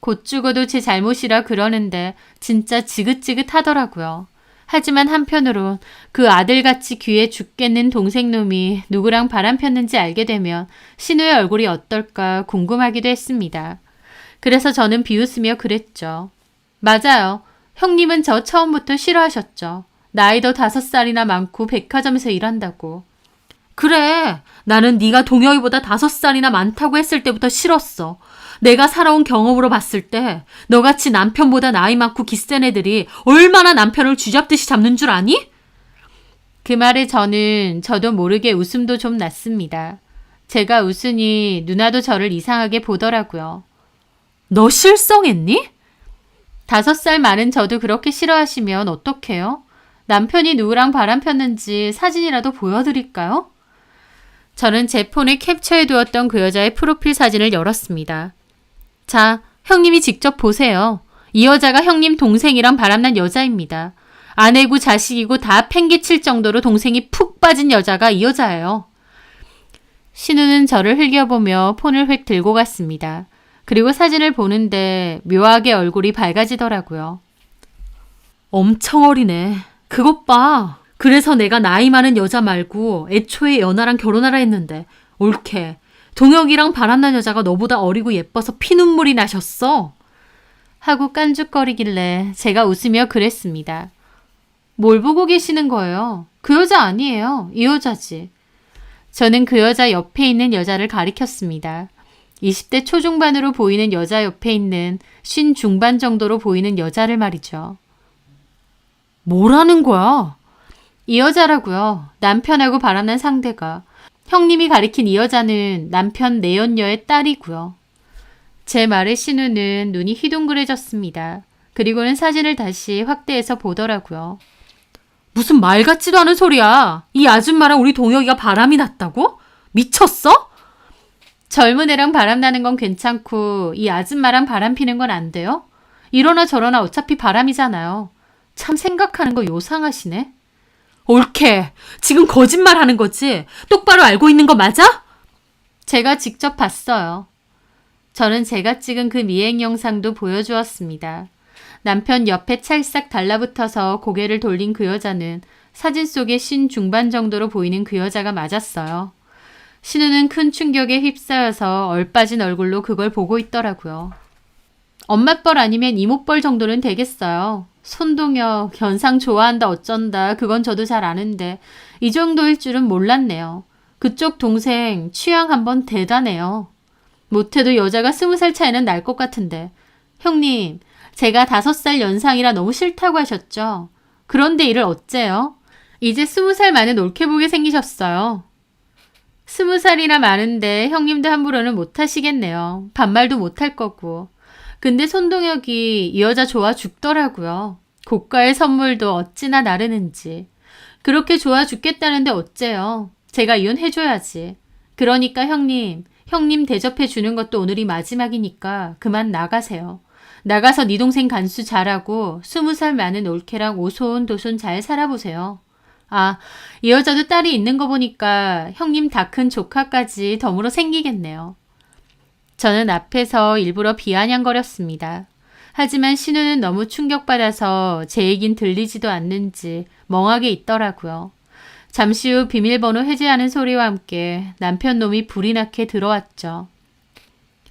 곧 죽어도 제 잘못이라 그러는데 진짜 지긋지긋하더라고요. 하지만 한편으론 그 아들같이 귀에 죽겠는 동생놈이 누구랑 바람 폈는지 알게 되면 신우의 얼굴이 어떨까 궁금하기도 했습니다. 그래서 저는 비웃으며 그랬죠. 맞아요. 형님은 저 처음부터 싫어하셨죠. 나이도 5살이나 많고 백화점에서 일한다고. 그래, 나는 네가 동혁이보다 5살이나 많다고 했을 때부터 싫었어. 내가 살아온 경험으로 봤을 때 너같이 남편보다 나이 많고 기센 애들이 얼마나 남편을 쥐잡듯이 잡는 줄 아니? 그 말에 저도 모르게 웃음도 좀 났습니다. 제가 웃으니 누나도 저를 이상하게 보더라고요. 너 실성했니? 5살 많은 저도 그렇게 싫어하시면 어떡해요? 남편이 누구랑 바람 폈는지 사진이라도 보여드릴까요? 저는 제 폰에 캡처해두었던 그 여자의 프로필 사진을 열었습니다. 자, 형님이 직접 보세요. 이 여자가 형님 동생이랑 바람난 여자입니다. 아내고 자식이고 다 팽개칠 정도로 동생이 푹 빠진 여자가 이 여자예요. 신우는 저를 흘겨보며 폰을 획 들고 갔습니다. 그리고 사진을 보는데 묘하게 얼굴이 밝아지더라고요. 엄청 어리네. 그것 봐. 그래서 내가 나이 많은 여자 말고 애초에 연하랑 결혼하라 했는데 옳게. 동혁이랑 바람난 여자가 너보다 어리고 예뻐서 피눈물이 나셨어. 하고 깐죽거리길래 제가 웃으며 그랬습니다. 뭘 보고 계시는 거예요? 그 여자 아니에요. 이 여자지. 저는 그 여자 옆에 있는 여자를 가리켰습니다. 20대 초중반으로 보이는 여자 옆에 있는 50 중반 정도로 보이는 여자를 말이죠. 뭐라는 거야? 이 여자라고요. 남편하고 바람난 상대가. 형님이 가리킨 이 여자는 남편 내연녀의 딸이고요. 제 말에 신우는 눈이 휘둥그레졌습니다. 그리고는 사진을 다시 확대해서 보더라고요. 무슨 말 같지도 않은 소리야. 이 아줌마랑 우리 동혁이가 바람이 났다고? 미쳤어? 젊은 애랑 바람 나는 건 괜찮고 이 아줌마랑 바람 피는 건 안 돼요? 이러나 저러나 어차피 바람이잖아요. 참 생각하는 거 요상하시네. 옳게. 지금 거짓말하는 거지? 똑바로 알고 있는 거 맞아? 제가 직접 봤어요. 저는 제가 찍은 그 미행 영상도 보여주었습니다. 남편 옆에 찰싹 달라붙어서 고개를 돌린 그 여자는 사진 속의 50 중반 정도로 보이는 그 여자가 맞았어요. 신우는 큰 충격에 휩싸여서 얼빠진 얼굴로 그걸 보고 있더라고요. 엄마뻘 아니면 이모뻘 정도는 되겠어요. 손동혁, 연상 좋아한다 어쩐다 그건 저도 잘 아는데 이 정도일 줄은 몰랐네요. 그쪽 동생 취향 한번 대단해요. 못해도 여자가 20살 차이는 날 것 같은데. 형님, 제가 5살 연상이라 너무 싫다고 하셨죠? 그런데 이를 어째요? 이제 20살 많은 옳게 보게 생기셨어요. 20살이나 많은데 형님도 함부로는 못하시겠네요. 반말도 못할 거고. 근데 손동혁이 이 여자 좋아 죽더라고요. 고가의 선물도 어찌나 나르는지. 그렇게 좋아 죽겠다는데 어째요? 제가 이혼해줘야지. 그러니까 형님 대접해 주는 것도 오늘이 마지막이니까 그만 나가세요. 나가서 네 동생 간수 잘하고 20살 많은 올케랑 오손도손 잘 살아보세요. 아, 이 여자도 딸이 있는 거 보니까 형님 다 큰 조카까지 덤으로 생기겠네요. 저는 앞에서 일부러 비아냥거렸습니다. 하지만 신우는 너무 충격받아서 제 얘긴 들리지도 않는지 멍하게 있더라고요. 잠시 후 비밀번호 해제하는 소리와 함께 남편 놈이 불이 나게 들어왔죠.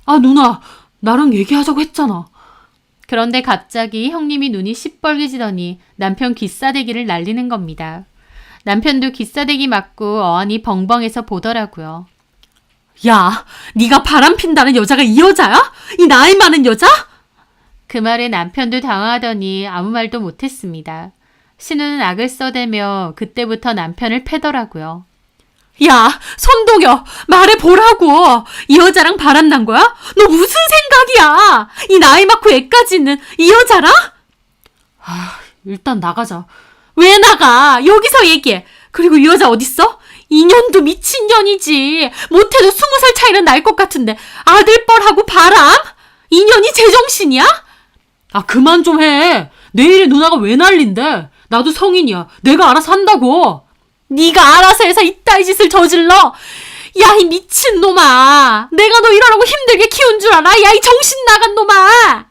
아, 누나, 나랑 얘기하자고 했잖아. 그런데 갑자기 형님이 눈이 시뻘개지더니 남편 기싸대기를 날리는 겁니다. 남편도 기싸대기 맞고 어안이 벙벙해서 보더라고요. 야, 네가 바람핀다는 여자가 이 여자야? 이 나이 많은 여자? 그 말에 남편도 당황하더니 아무 말도 못했습니다. 신우는 악을 써대며 그때부터 남편을 패더라고요. 야, 손동혁, 말해보라고. 이 여자랑 바람난 거야? 너 무슨 생각이야? 이 나이 많고 애까지 있는 이 여자랑? 일단 나가자. 왜 나가? 여기서 얘기해. 그리고 이 여자 어딨어? 인연도 미친년이지. 못해도 20살 차이는 날 것 같은데 아들뻘하고 바람? 인연이 제정신이야? 아, 그만 좀 해. 내일에 누나가 왜 난린데? 나도 성인이야. 내가 알아서 한다고. 네가 알아서 해서 이따위 짓을 저질러. 야, 이 미친놈아. 내가 너 이러라고 힘들게 키운 줄 알아? 야, 이 정신 나간 놈아.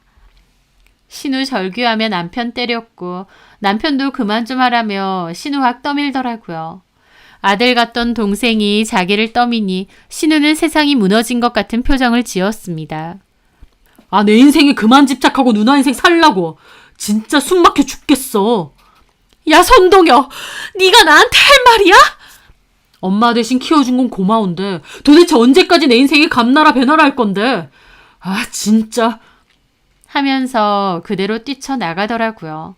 신우 절규하며 남편 때렸고 남편도 그만 좀 하라며 신우 확 떠밀더라고요. 아들 같던 동생이 자기를 떠미니 신우는 세상이 무너진 것 같은 표정을 지었습니다. 아, 내 인생에 그만 집착하고 누나 인생 살라고. 진짜 숨 막혀 죽겠어. 야, 손동혁, 네가 나한테 할 말이야? 엄마 대신 키워준 건 고마운데 도대체 언제까지 내 인생에 감나라 배나라 할 건데. 아, 진짜. 하면서 그대로 뛰쳐나가더라고요.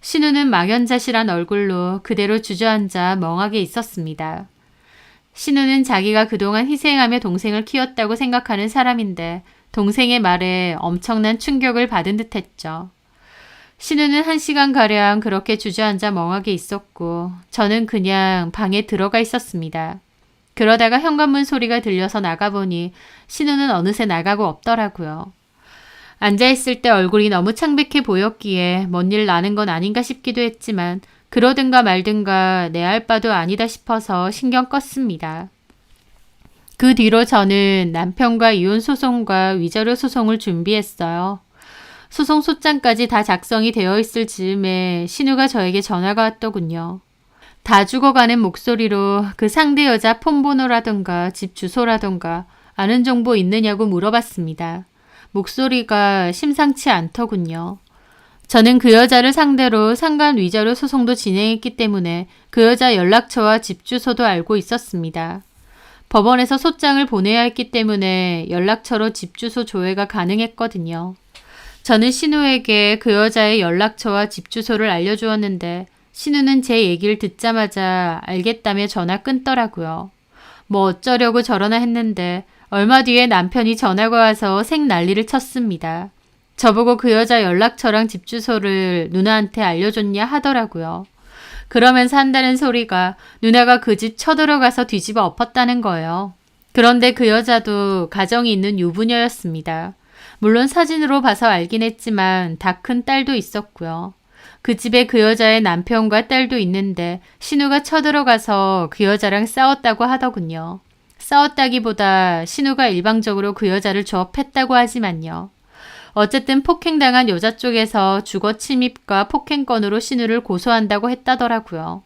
신우는 망연자실한 얼굴로 그대로 주저앉아 멍하게 있었습니다. 신우는 자기가 그동안 희생하며 동생을 키웠다고 생각하는 사람인데 동생의 말에 엄청난 충격을 받은 듯했죠. 신우는 1시간가량 그렇게 주저앉아 멍하게 있었고 저는 그냥 방에 들어가 있었습니다. 그러다가 현관문 소리가 들려서 나가보니 신우는 어느새 나가고 없더라고요. 앉아있을 때 얼굴이 너무 창백해 보였기에 뭔 일 나는 건 아닌가 싶기도 했지만 그러든가 말든가 내 할 바도 아니다 싶어서 신경 껐습니다. 그 뒤로 저는 남편과 이혼 소송과 위자료 소송을 준비했어요. 소송 소장까지 다 작성이 되어 있을 즈음에 신우가 저에게 전화가 왔더군요. 다 죽어가는 목소리로 그 상대 여자 폰번호라던가 집 주소라던가 아는 정보 있느냐고 물어봤습니다. 목소리가 심상치 않더군요. 저는 그 여자를 상대로 상간 위자료 소송도 진행했기 때문에 그 여자 연락처와 집 주소도 알고 있었습니다. 법원에서 소장을 보내야 했기 때문에 연락처로 집 주소 조회가 가능했거든요. 저는 신우에게 그 여자의 연락처와 집 주소를 알려주었는데 신우는 제 얘기를 듣자마자 알겠다며 전화 끊더라고요. 뭐 어쩌려고 저러나 했는데 얼마 뒤에 남편이 전화가 와서 생난리를 쳤습니다. 저보고 그 여자 연락처랑 집 주소를 누나한테 알려줬냐 하더라고요. 그러면서 한다는 소리가 누나가 그 집 쳐들어가서 뒤집어 엎었다는 거예요. 그런데 그 여자도 가정이 있는 유부녀였습니다. 물론 사진으로 봐서 알긴 했지만 다 큰 딸도 있었고요. 그 집에 그 여자의 남편과 딸도 있는데 신우가 쳐들어가서 그 여자랑 싸웠다고 하더군요. 싸웠다기보다 신우가 일방적으로 그 여자를 조업했다고 하지만요. 어쨌든 폭행당한 여자 쪽에서 주거 침입과 폭행건으로 신우를 고소한다고 했다더라고요.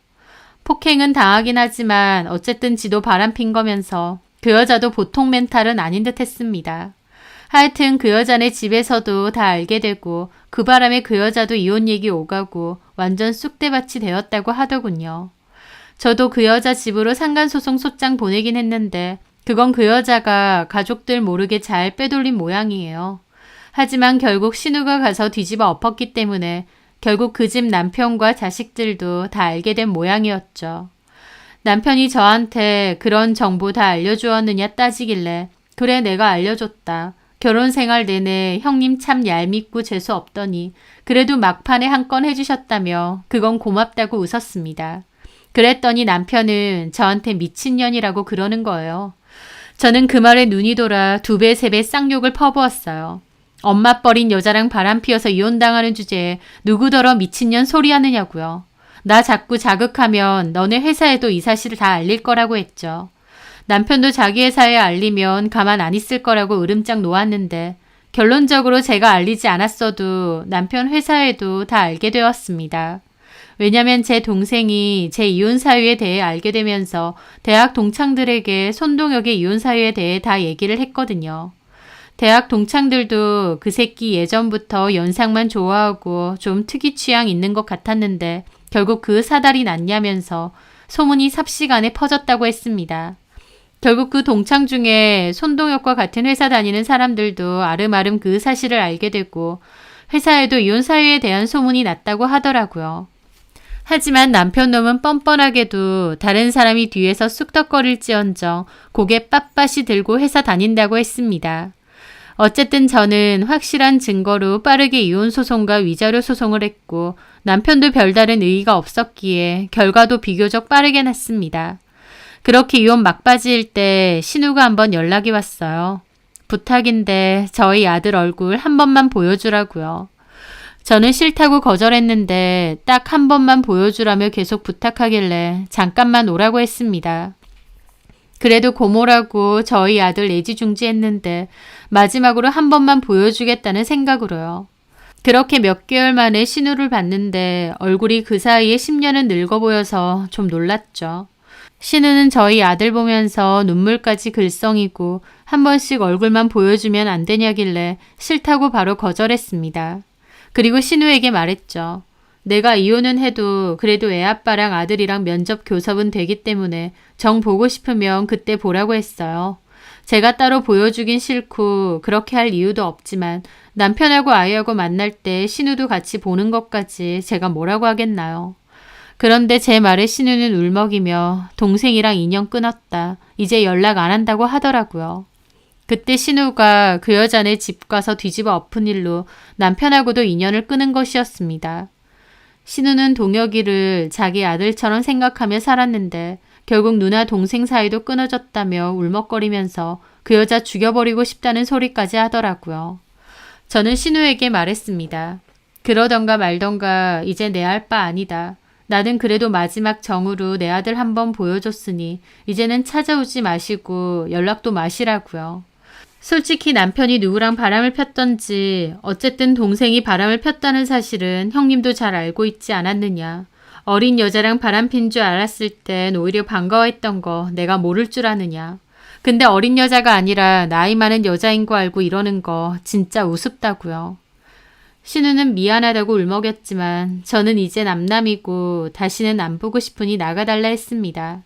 폭행은 당하긴 하지만 어쨌든 지도 바람핀 거면서 그 여자도 보통 멘탈은 아닌 듯 했습니다. 하여튼 그 여자네 집에서도 다 알게 되고 그 바람에 그 여자도 이혼 얘기 오가고 완전 쑥대밭이 되었다고 하더군요. 저도 그 여자 집으로 상간소송 소장 보내긴 했는데 그건 그 여자가 가족들 모르게 잘 빼돌린 모양이에요. 하지만 결국 신우가 가서 뒤집어 엎었기 때문에 결국 그 집 남편과 자식들도 다 알게 된 모양이었죠. 남편이 저한테 그런 정보 다 알려주었느냐 따지길래 그래 내가 알려줬다. 결혼 생활 내내 형님 참 얄밉고 재수 없더니 그래도 막판에 한 건 해주셨다며 그건 고맙다고 웃었습니다. 그랬더니 남편은 저한테 미친년이라고 그러는 거예요. 저는 그 말에 눈이 돌아 2배, 3배 쌍욕을 퍼부었어요. 엄마 뻘인 여자랑 바람 피워서 이혼당하는 주제에 누구더러 미친년 소리하느냐고요. 나 자꾸 자극하면 너네 회사에도 이 사실을 다 알릴 거라고 했죠. 남편도 자기 회사에 알리면 가만 안 있을 거라고 으름장 놓았는데 결론적으로 제가 알리지 않았어도 남편 회사에도 다 알게 되었습니다. 왜냐면 제 동생이 제 이혼 사유에 대해 알게 되면서 대학 동창들에게 손동혁의 이혼 사유에 대해 다 얘기를 했거든요. 대학 동창들도 그 새끼 예전부터 연상만 좋아하고 좀 특이 취향 있는 것 같았는데 결국 그 사달이 났냐면서 소문이 삽시간에 퍼졌다고 했습니다. 결국 그 동창 중에 손동혁과 같은 회사 다니는 사람들도 아름아름 그 사실을 알게 되고 회사에도 이혼 사유에 대한 소문이 났다고 하더라고요. 하지만 남편 놈은 뻔뻔하게도 다른 사람이 뒤에서 쑥덕거릴지언정 고개 빳빳이 들고 회사 다닌다고 했습니다. 어쨌든 저는 확실한 증거로 빠르게 이혼 소송과 위자료 소송을 했고 남편도 별다른 의의가 없었기에 결과도 비교적 빠르게 났습니다. 그렇게 이혼 막바지일 때 신우가 한번 연락이 왔어요. 부탁인데 저희 아들 얼굴 한 번만 보여주라고요. 저는 싫다고 거절했는데 딱 한 번만 보여주라며 계속 부탁하길래 잠깐만 오라고 했습니다. 그래도 고모라고 저희 아들 애지중지했는데 마지막으로 한 번만 보여주겠다는 생각으로요. 그렇게 몇 개월 만에 신우를 봤는데 얼굴이 그 사이에 10년은 늙어 보여서 좀 놀랐죠. 신우는 저희 아들 보면서 눈물까지 글썽이고 한 번씩 얼굴만 보여주면 안 되냐길래 싫다고 바로 거절했습니다. 그리고 신우에게 말했죠. 내가 이혼은 해도 그래도 애아빠랑 아들이랑 면접 교섭은 되기 때문에 정 보고 싶으면 그때 보라고 했어요. 제가 따로 보여주긴 싫고 그렇게 할 이유도 없지만 남편하고 아이하고 만날 때 신우도 같이 보는 것까지 제가 뭐라고 하겠나요. 그런데 제 말에 신우는 울먹이며 동생이랑 인연 끊었다. 이제 연락 안 한다고 하더라고요. 그때 신우가 그 여자네 집 가서 뒤집어 엎은 일로 남편하고도 인연을 끊은 것이었습니다. 신우는 동혁이를 자기 아들처럼 생각하며 살았는데 결국 누나 동생 사이도 끊어졌다며 울먹거리면서 그 여자 죽여버리고 싶다는 소리까지 하더라고요. 저는 신우에게 말했습니다. 그러던가 말던가 이제 내 할 바 아니다. 나는 그래도 마지막 정으로 내 아들 한번 보여줬으니 이제는 찾아오지 마시고 연락도 마시라고요. 솔직히 남편이 누구랑 바람을 폈던지 어쨌든 동생이 바람을 폈다는 사실은 형님도 잘 알고 있지 않았느냐. 어린 여자랑 바람핀 줄 알았을 땐 오히려 반가워했던 거 내가 모를 줄 아느냐. 근데 어린 여자가 아니라 나이 많은 여자인 거 알고 이러는 거 진짜 우습다고요. 신우는 미안하다고 울먹였지만 저는 이제 남남이고 다시는 안 보고 싶으니 나가달라 했습니다.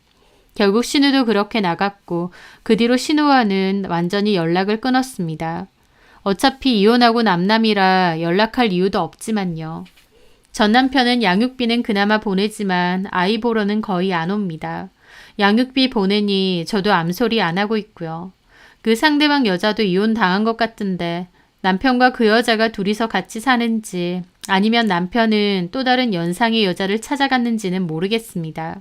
결국 신우도 그렇게 나갔고 그 뒤로 신우와는 완전히 연락을 끊었습니다. 어차피 이혼하고 남남이라 연락할 이유도 없지만요. 전 남편은 양육비는 그나마 보내지만 아이 보러는 거의 안 옵니다. 양육비 보내니 저도 암소리 안 하고 있고요. 그 상대방 여자도 이혼 당한 것 같은데 남편과 그 여자가 둘이서 같이 사는지 아니면 남편은 또 다른 연상의 여자를 찾아갔는지는 모르겠습니다.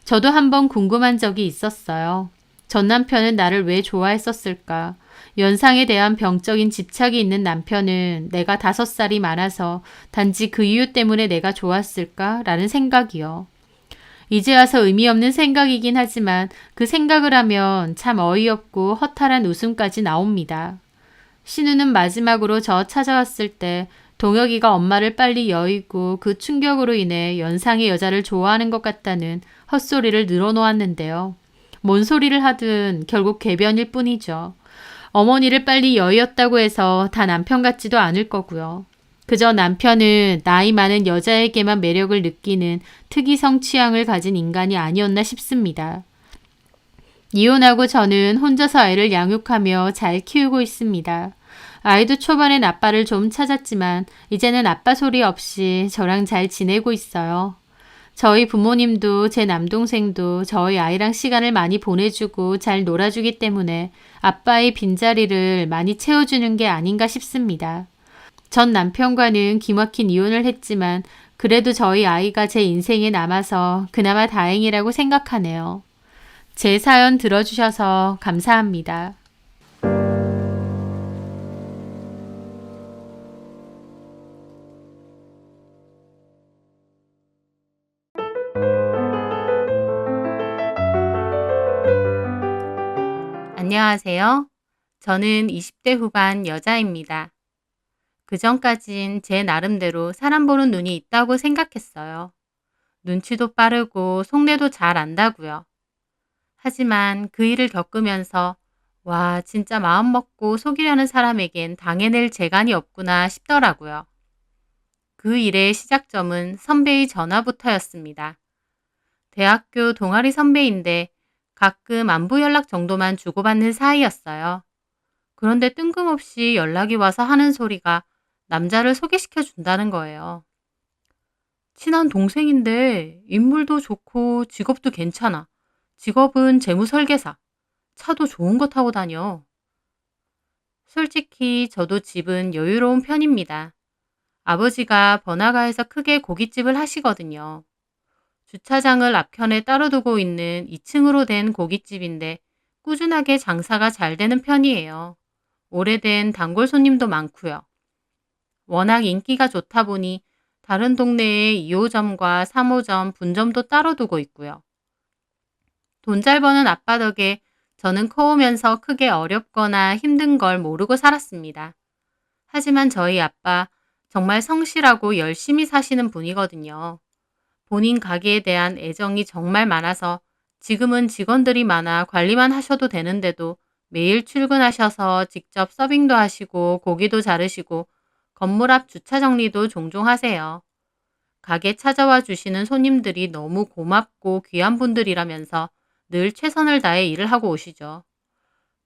저도 한번 궁금한 적이 있었어요. 전 남편은 나를 왜 좋아했었을까? 연상에 대한 병적인 집착이 있는 남편은 내가 5살이 많아서 단지 그 이유 때문에 내가 좋았을까? 라는 생각이요. 이제 와서 의미 없는 생각이긴 하지만 그 생각을 하면 참 어이없고 허탈한 웃음까지 나옵니다. 신우는 마지막으로 저 찾아왔을 때 동혁이가 엄마를 빨리 여의고 그 충격으로 인해 연상의 여자를 좋아하는 것 같다는 헛소리를 늘어놓았는데요. 뭔 소리를 하든 결국 궤변일 뿐이죠. 어머니를 빨리 여의었다고 해서 다 남편 같지도 않을 거고요. 그저 남편은 나이 많은 여자에게만 매력을 느끼는 특이성 취향을 가진 인간이 아니었나 싶습니다. 이혼하고 저는 혼자서 아이를 양육하며 잘 키우고 있습니다. 아이도 초반엔 아빠를 좀 찾았지만 이제는 아빠 소리 없이 저랑 잘 지내고 있어요. 저희 부모님도 제 남동생도 저희 아이랑 시간을 많이 보내주고 잘 놀아주기 때문에 아빠의 빈자리를 많이 채워주는 게 아닌가 싶습니다. 전 남편과는 기막힌 이혼을 했지만 그래도 저희 아이가 제 인생에 남아서 그나마 다행이라고 생각하네요. 제 사연 들어주셔서 감사합니다. 안녕하세요. 저는 20대 후반 여자입니다. 그전까진 제 나름대로 사람 보는 눈이 있다고 생각했어요. 눈치도 빠르고 속내도 잘 안다고요. 하지만 그 일을 겪으면서 와, 진짜 마음 먹고 속이려는 사람에겐 당해낼 재간이 없구나 싶더라고요. 그 일의 시작점은 선배의 전화부터였습니다. 대학교 동아리 선배인데 가끔 안부 연락 정도만 주고받는 사이였어요. 그런데 뜬금없이 연락이 와서 하는 소리가 남자를 소개시켜 준다는 거예요. 친한 동생인데 인물도 좋고 직업도 괜찮아. 직업은 재무설계사. 차도 좋은 거 타고 다녀. 솔직히 저도 집은 여유로운 편입니다. 아버지가 번화가에서 크게 고깃집을 하시거든요. 주차장을 앞편에 따로 두고 있는 2층으로 된 고깃집인데 꾸준하게 장사가 잘 되는 편이에요. 오래된 단골 손님도 많고요. 워낙 인기가 좋다 보니 다른 동네에 2호점과 3호점, 분점도 따로 두고 있고요. 돈 잘 버는 아빠 덕에 저는 커오면서 크게 어렵거나 힘든 걸 모르고 살았습니다. 하지만 저희 아빠 정말 성실하고 열심히 사시는 분이거든요. 본인 가게에 대한 애정이 정말 많아서 지금은 직원들이 많아 관리만 하셔도 되는데도 매일 출근하셔서 직접 서빙도 하시고 고기도 자르시고 건물 앞 주차 정리도 종종 하세요. 가게 찾아와 주시는 손님들이 너무 고맙고 귀한 분들이라면서 늘 최선을 다해 일을 하고 오시죠.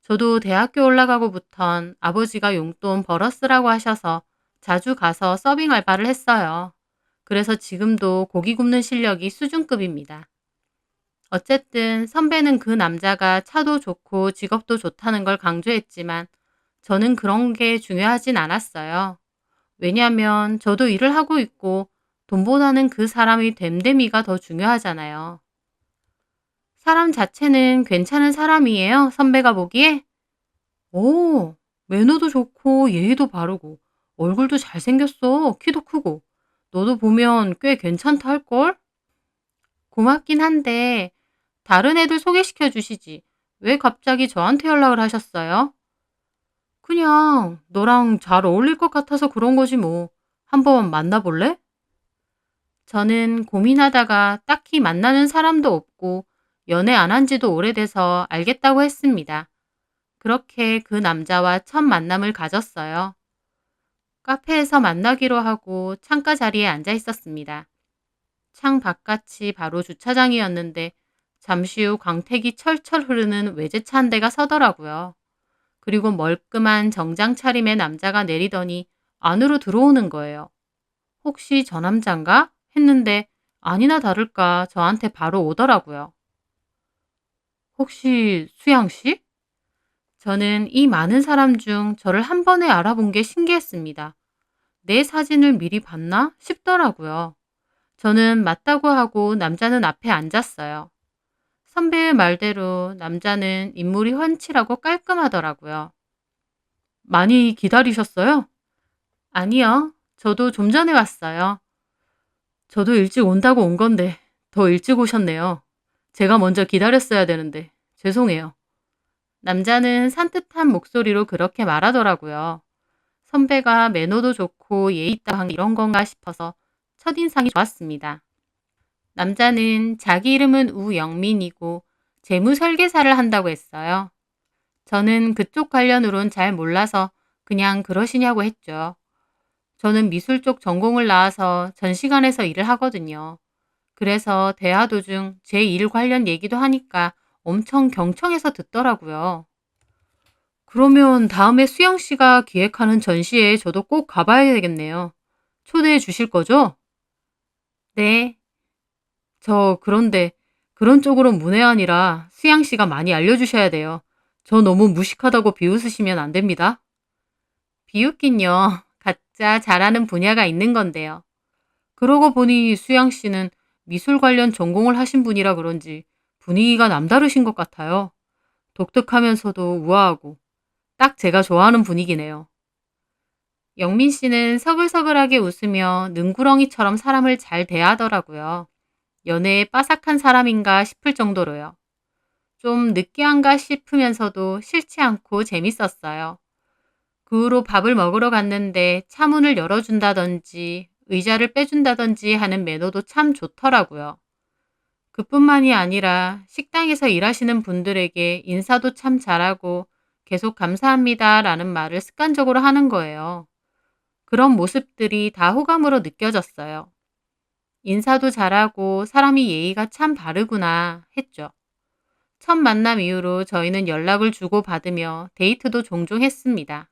저도 대학교 올라가고부턴 아버지가 용돈 벌어 쓰라고 하셔서 자주 가서 서빙 알바를 했어요. 그래서 지금도 고기 굽는 실력이 수준급입니다. 어쨌든 선배는 그 남자가 차도 좋고 직업도 좋다는 걸 강조했지만 저는 그런 게 중요하진 않았어요. 왜냐하면 저도 일을 하고 있고 돈보다는 그 사람이 됨됨이가 더 중요하잖아요. 사람 자체는 괜찮은 사람이에요, 선배가 보기에? 오, 매너도 좋고 예의도 바르고 얼굴도 잘생겼어. 키도 크고. 너도 보면 꽤 괜찮다 할걸? 고맙긴 한데 다른 애들 소개시켜 주시지. 왜 갑자기 저한테 연락을 하셨어요? 그냥 너랑 잘 어울릴 것 같아서 그런 거지 뭐. 한번 만나볼래? 저는 고민하다가 딱히 만나는 사람도 없고 연애 안 한 지도 오래돼서 알겠다고 했습니다. 그렇게 그 남자와 첫 만남을 가졌어요. 카페에서 만나기로 하고 창가 자리에 앉아 있었습니다. 창 바깥이 바로 주차장이었는데 잠시 후 광택이 철철 흐르는 외제차 한 대가 서더라고요. 그리고 멀끔한 정장 차림의 남자가 내리더니 안으로 들어오는 거예요. 혹시 저 남잔가? 했는데 아니나 다를까 저한테 바로 오더라고요. 혹시 수양 씨? 저는 이 많은 사람 중 저를 한 번에 알아본 게 신기했습니다. 내 사진을 미리 봤나 싶더라고요. 저는 맞다고 하고 남자는 앞에 앉았어요. 선배의 말대로 남자는 인물이 훤칠하고 깔끔하더라고요. 많이 기다리셨어요? 아니요. 저도 좀 전에 왔어요. 저도 일찍 온다고 온 건데 더 일찍 오셨네요. 제가 먼저 기다렸어야 되는데 죄송해요. 남자는 산뜻한 목소리로 그렇게 말하더라고요. 선배가 매너도 좋고 예의 있다 한 이런 건가 싶어서 첫인상이 좋았습니다. 남자는 자기 이름은 우영민이고 재무 설계사를 한다고 했어요. 저는 그쪽 관련으론 잘 몰라서 그냥 그러시냐고 했죠. 저는 미술 쪽 전공을 나와서 전시관에서 일을 하거든요. 그래서 대화 도중 제 일 관련 얘기도 하니까 엄청 경청해서 듣더라고요. 그러면 다음에 수영 씨가 기획하는 전시회에 저도 꼭 가봐야 되겠네요. 초대해 주실 거죠? 네. 저 그런데 그런 쪽으로 문외한이라 수양 씨가 많이 알려주셔야 돼요. 저 너무 무식하다고 비웃으시면 안 됩니다. 비웃긴요. 각자 잘하는 분야가 있는 건데요. 그러고 보니 수양 씨는 미술 관련 전공을 하신 분이라 그런지 분위기가 남다르신 것 같아요. 독특하면서도 우아하고 딱 제가 좋아하는 분위기네요. 영민 씨는 서글서글하게 웃으며 능구렁이처럼 사람을 잘 대하더라고요. 연애에 빠삭한 사람인가 싶을 정도로요. 좀 느끼한가 싶으면서도 싫지 않고 재밌었어요. 그 후로 밥을 먹으러 갔는데 차문을 열어준다든지 의자를 빼준다든지 하는 매너도 참 좋더라고요. 그뿐만이 아니라 식당에서 일하시는 분들에게 인사도 참 잘하고 계속 감사합니다라는 말을 습관적으로 하는 거예요. 그런 모습들이 다 호감으로 느껴졌어요. 인사도 잘하고 사람이 예의가 참 바르구나 했죠. 첫 만남 이후로 저희는 연락을 주고받으며 데이트도 종종 했습니다.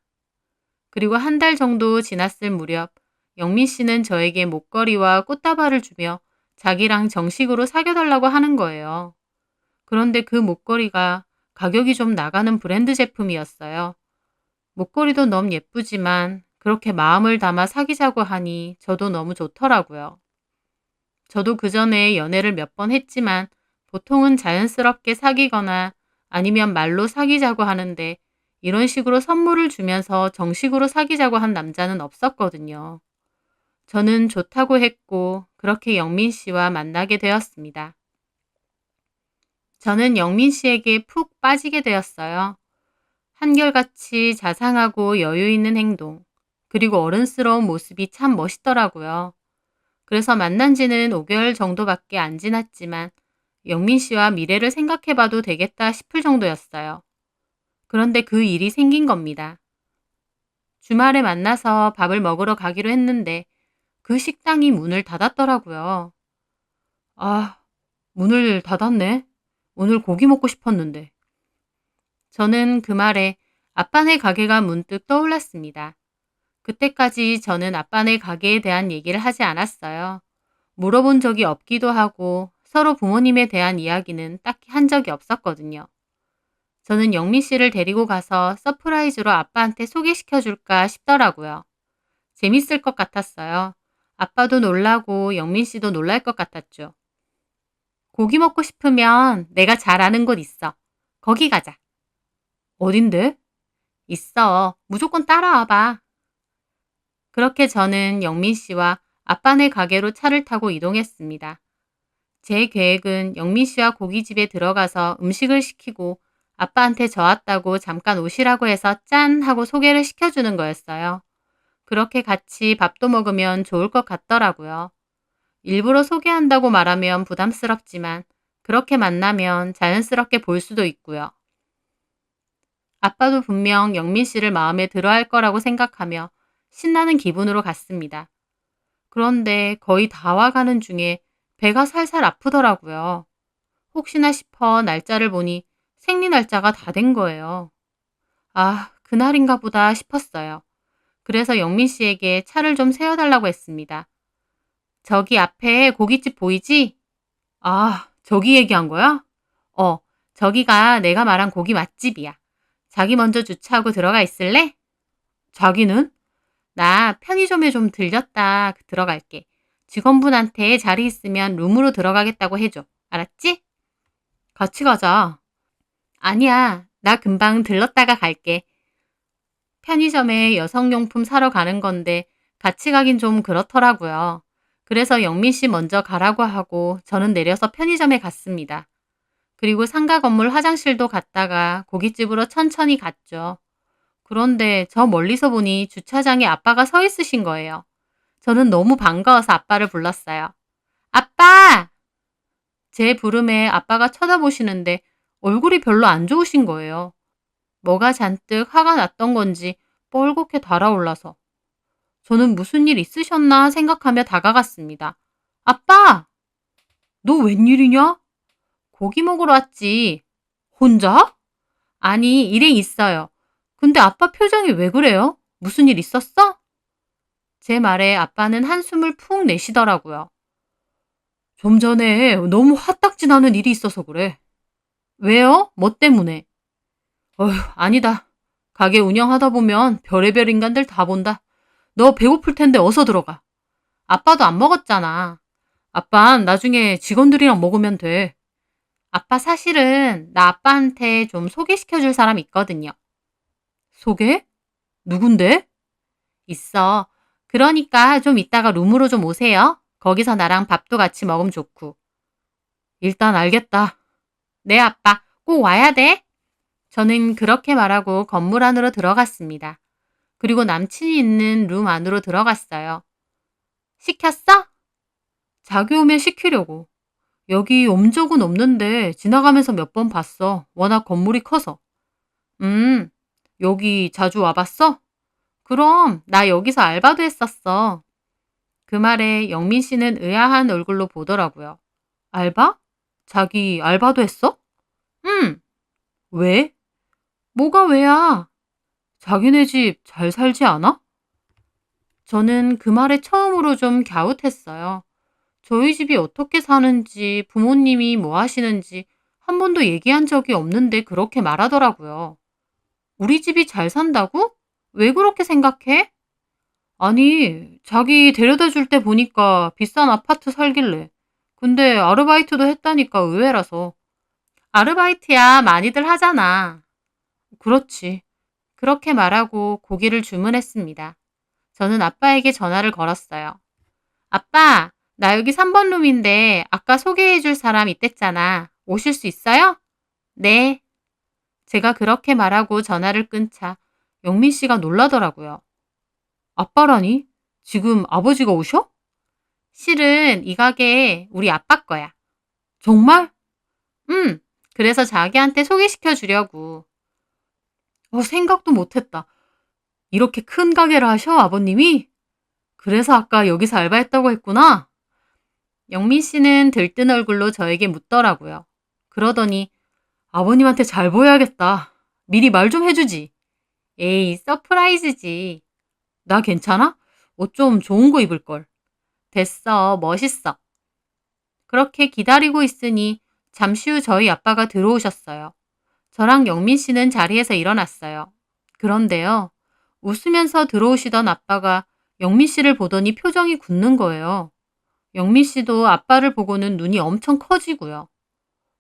그리고 한 달 정도 지났을 무렵 영민 씨는 저에게 목걸이와 꽃다발을 주며 자기랑 정식으로 사귀어달라고 하는 거예요. 그런데 그 목걸이가 가격이 좀 나가는 브랜드 제품이었어요. 목걸이도 너무 예쁘지만 그렇게 마음을 담아 사귀자고 하니 저도 너무 좋더라고요. 저도 그 전에 연애를 몇 번 했지만 보통은 자연스럽게 사귀거나 아니면 말로 사귀자고 하는데 이런 식으로 선물을 주면서 정식으로 사귀자고 한 남자는 없었거든요. 저는 좋다고 했고 그렇게 영민 씨와 만나게 되었습니다. 저는 영민 씨에게 푹 빠지게 되었어요. 한결같이 자상하고 여유 있는 행동, 그리고 어른스러운 모습이 참 멋있더라고요. 그래서 만난 지는 5개월 정도밖에 안 지났지만 영민 씨와 미래를 생각해 봐도 되겠다 싶을 정도였어요. 그런데 그 일이 생긴 겁니다. 주말에 만나서 밥을 먹으러 가기로 했는데 그 식당이 문을 닫았더라고요. 아, 문을 닫았네. 오늘 고기 먹고 싶었는데. 저는 그 말에 아빠네 가게가 문득 떠올랐습니다. 그때까지 저는 아빠네 가게에 대한 얘기를 하지 않았어요. 물어본 적이 없기도 하고 서로 부모님에 대한 이야기는 딱히 한 적이 없었거든요. 저는 영민 씨를 데리고 가서 서프라이즈로 아빠한테 소개시켜 줄까 싶더라고요. 재밌을 것 같았어요. 아빠도 놀라고 영민 씨도 놀랄 것 같았죠. 고기 먹고 싶으면 내가 잘 아는 곳 있어. 거기 가자. 어딘데? 있어. 무조건 따라와 봐. 그렇게 저는 영민 씨와 아빠네 가게로 차를 타고 이동했습니다. 제 계획은 영민 씨와 고깃집에 들어가서 음식을 시키고 아빠한테 저 왔다고 잠깐 오시라고 해서 짠 하고 소개를 시켜주는 거였어요. 그렇게 같이 밥도 먹으면 좋을 것 같더라고요. 일부러 소개한다고 말하면 부담스럽지만 그렇게 만나면 자연스럽게 볼 수도 있고요. 아빠도 분명 영민 씨를 마음에 들어 할 거라고 생각하며 신나는 기분으로 갔습니다. 그런데 거의 다 와가는 중에 배가 살살 아프더라고요. 혹시나 싶어 날짜를 보니 생리 날짜가 다 된 거예요. 아, 그날인가 보다 싶었어요. 그래서 영민 씨에게 차를 좀 세워달라고 했습니다. 저기 앞에 고깃집 보이지? 아, 저기 얘기한 거야? 어, 저기가 내가 말한 고기 맛집이야. 자기 먼저 주차하고 들어가 있을래? 자기는? 나 편의점에 좀 들렸다 들어갈게. 직원분한테 자리 있으면 룸으로 들어가겠다고 해줘. 알았지? 같이 가자. 아니야, 나 금방 들렀다가 갈게. 편의점에 여성용품 사러 가는 건데 같이 가긴 좀 그렇더라고요. 그래서 영민 씨 먼저 가라고 하고 저는 내려서 편의점에 갔습니다. 그리고 상가 건물 화장실도 갔다가 고깃집으로 천천히 갔죠. 그런데 저 멀리서 보니 주차장에 아빠가 서 있으신 거예요. 저는 너무 반가워서 아빠를 불렀어요. 아빠! 제 부름에 아빠가 쳐다보시는데 얼굴이 별로 안 좋으신 거예요. 뭐가 잔뜩 화가 났던 건지 뻘겋게 달아올라서 저는 무슨 일 있으셨나 생각하며 다가갔습니다. 아빠! 너 웬일이냐? 고기 먹으러 왔지. 혼자? 아니, 일행 있어요. 근데 아빠 표정이 왜 그래요? 무슨 일 있었어? 제 말에 아빠는 한숨을 푹 내쉬더라고요. 좀 전에 너무 화딱지 나는 일이 있어서 그래. 왜요? 뭐 때문에? 어휴, 아니다. 가게 운영하다 보면 별의별 인간들 다 본다. 너 배고플 텐데 어서 들어가. 아빠도 안 먹었잖아. 아빤 나중에 직원들이랑 먹으면 돼. 아빠 사실은 나 아빠한테 좀 소개시켜 줄 사람 있거든요. 소개? 누군데? 있어. 그러니까 좀 이따가 룸으로 좀 오세요. 거기서 나랑 밥도 같이 먹으면 좋고. 일단 알겠다. 네, 아빠. 꼭 와야 돼. 저는 그렇게 말하고 건물 안으로 들어갔습니다. 그리고 남친이 있는 룸 안으로 들어갔어요. 시켰어? 자기 오면 시키려고. 여기 온 적은 없는데 지나가면서 몇 번 봤어. 워낙 건물이 커서. 음, 여기 자주 와봤어? 그럼 나 여기서 알바도 했었어. 그 말에 영민 씨는 의아한 얼굴로 보더라고요. 알바? 자기 알바도 했어? 응. 왜? 뭐가 왜야? 자기네 집 잘 살지 않아? 저는 그 말에 처음으로 좀 갸웃했어요. 저희 집이 어떻게 사는지, 부모님이 뭐 하시는지 한 번도 얘기한 적이 없는데 그렇게 말하더라고요. 우리 집이 잘 산다고? 왜 그렇게 생각해? 아니, 자기 데려다 줄 때 보니까 비싼 아파트 살길래. 근데 아르바이트도 했다니까 의외라서. 아르바이트야 많이들 하잖아. 그렇지. 그렇게 말하고 고기를 주문했습니다. 저는 아빠에게 전화를 걸었어요. 아빠, 나 여기 3번 룸인데 아까 소개해줄 사람 있댔잖아. 오실 수 있어요? 네. 제가 그렇게 말하고 전화를 끊자 영민 씨가 놀라더라고요. 아빠라니? 지금 아버지가 오셔? 실은 이 가게 우리 아빠 거야. 정말? 응. 그래서 자기한테 소개시켜 주려고. 생각도 못했다. 이렇게 큰 가게를 하셔, 아버님이? 그래서 아까 여기서 알바했다고 했구나. 영민 씨는 들뜬 얼굴로 저에게 묻더라고요. 그러더니 아버님한테 잘 보여야겠다. 미리 말 좀 해주지. 에이, 서프라이즈지. 나 괜찮아? 옷 좀 좋은 거 입을걸. 됐어, 멋있어. 그렇게 기다리고 있으니 잠시 후 저희 아빠가 들어오셨어요. 저랑 영민 씨는 자리에서 일어났어요. 그런데요, 웃으면서 들어오시던 아빠가 영민 씨를 보더니 표정이 굳는 거예요. 영민 씨도 아빠를 보고는 눈이 엄청 커지고요.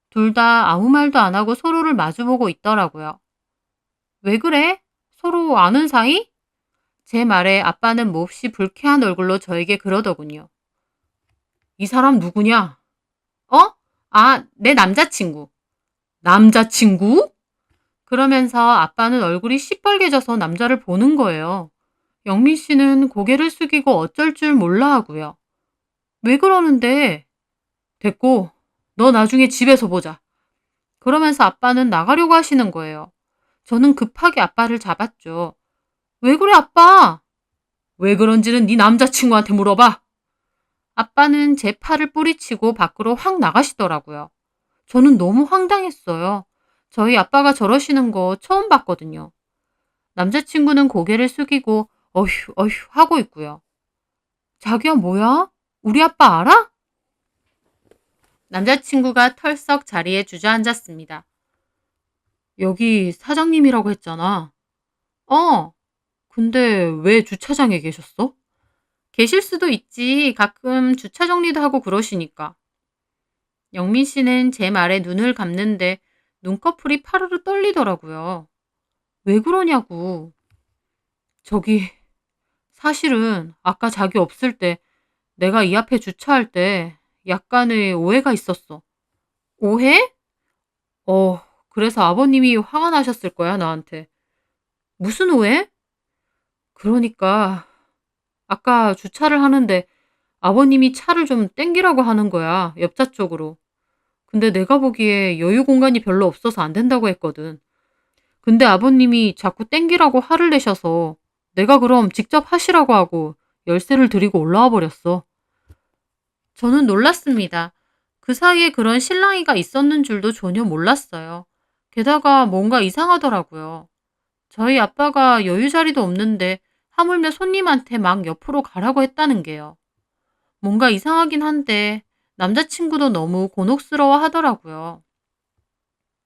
둘 다 아무 말도 안 하고 서로를 마주보고 있더라고요. 왜 그래? 서로 아는 사이? 제 말에 아빠는 몹시 불쾌한 얼굴로 저에게 그러더군요. 이 사람 누구냐? 어? 아, 내 남자친구. 남자친구? 그러면서 아빠는 얼굴이 시뻘개져서 남자를 보는 거예요. 영민 씨는 고개를 숙이고 어쩔 줄 몰라 하고요. 왜 그러는데? 됐고, 너 나중에 집에서 보자. 그러면서 아빠는 나가려고 하시는 거예요. 저는 급하게 아빠를 잡았죠. 왜 그래, 아빠? 왜 그런지는 네 남자친구한테 물어봐. 아빠는 제 팔을 뿌리치고 밖으로 확 나가시더라고요. 저는 너무 황당했어요. 저희 아빠가 저러시는 거 처음 봤거든요. 남자친구는 고개를 숙이고 어휴 어휴 하고 있고요. 자기야 뭐야? 우리 아빠 알아? 남자친구가 털썩 자리에 주저앉았습니다. 여기 사장님이라고 했잖아. 어, 근데 왜 주차장에 계셨어? 계실 수도 있지. 가끔 주차 정리도 하고 그러시니까. 영민 씨는 제 말에 눈을 감는데 눈꺼풀이 파르르 떨리더라고요. 왜 그러냐고. 저기, 사실은 아까 자기 없을 때 내가 이 앞에 주차할 때 약간의 오해가 있었어. 오해? 그래서 아버님이 화가 나셨을 거야, 나한테. 무슨 오해? 그러니까, 아까 주차를 하는데 아버님이 차를 좀 땡기라고 하는 거야, 옆차 쪽으로. 근데 내가 보기에 여유 공간이 별로 없어서 안 된다고 했거든. 근데 아버님이 자꾸 땡기라고 화를 내셔서 내가 그럼 직접 하시라고 하고 열쇠를 드리고 올라와 버렸어. 저는 놀랐습니다. 그 사이에 그런 실랑이가 있었는 줄도 전혀 몰랐어요. 게다가 뭔가 이상하더라고요. 저희 아빠가 여유 자리도 없는데 하물며 손님한테 막 옆으로 가라고 했다는 게요. 뭔가 이상하긴 한데 남자친구도 너무 곤혹스러워 하더라고요.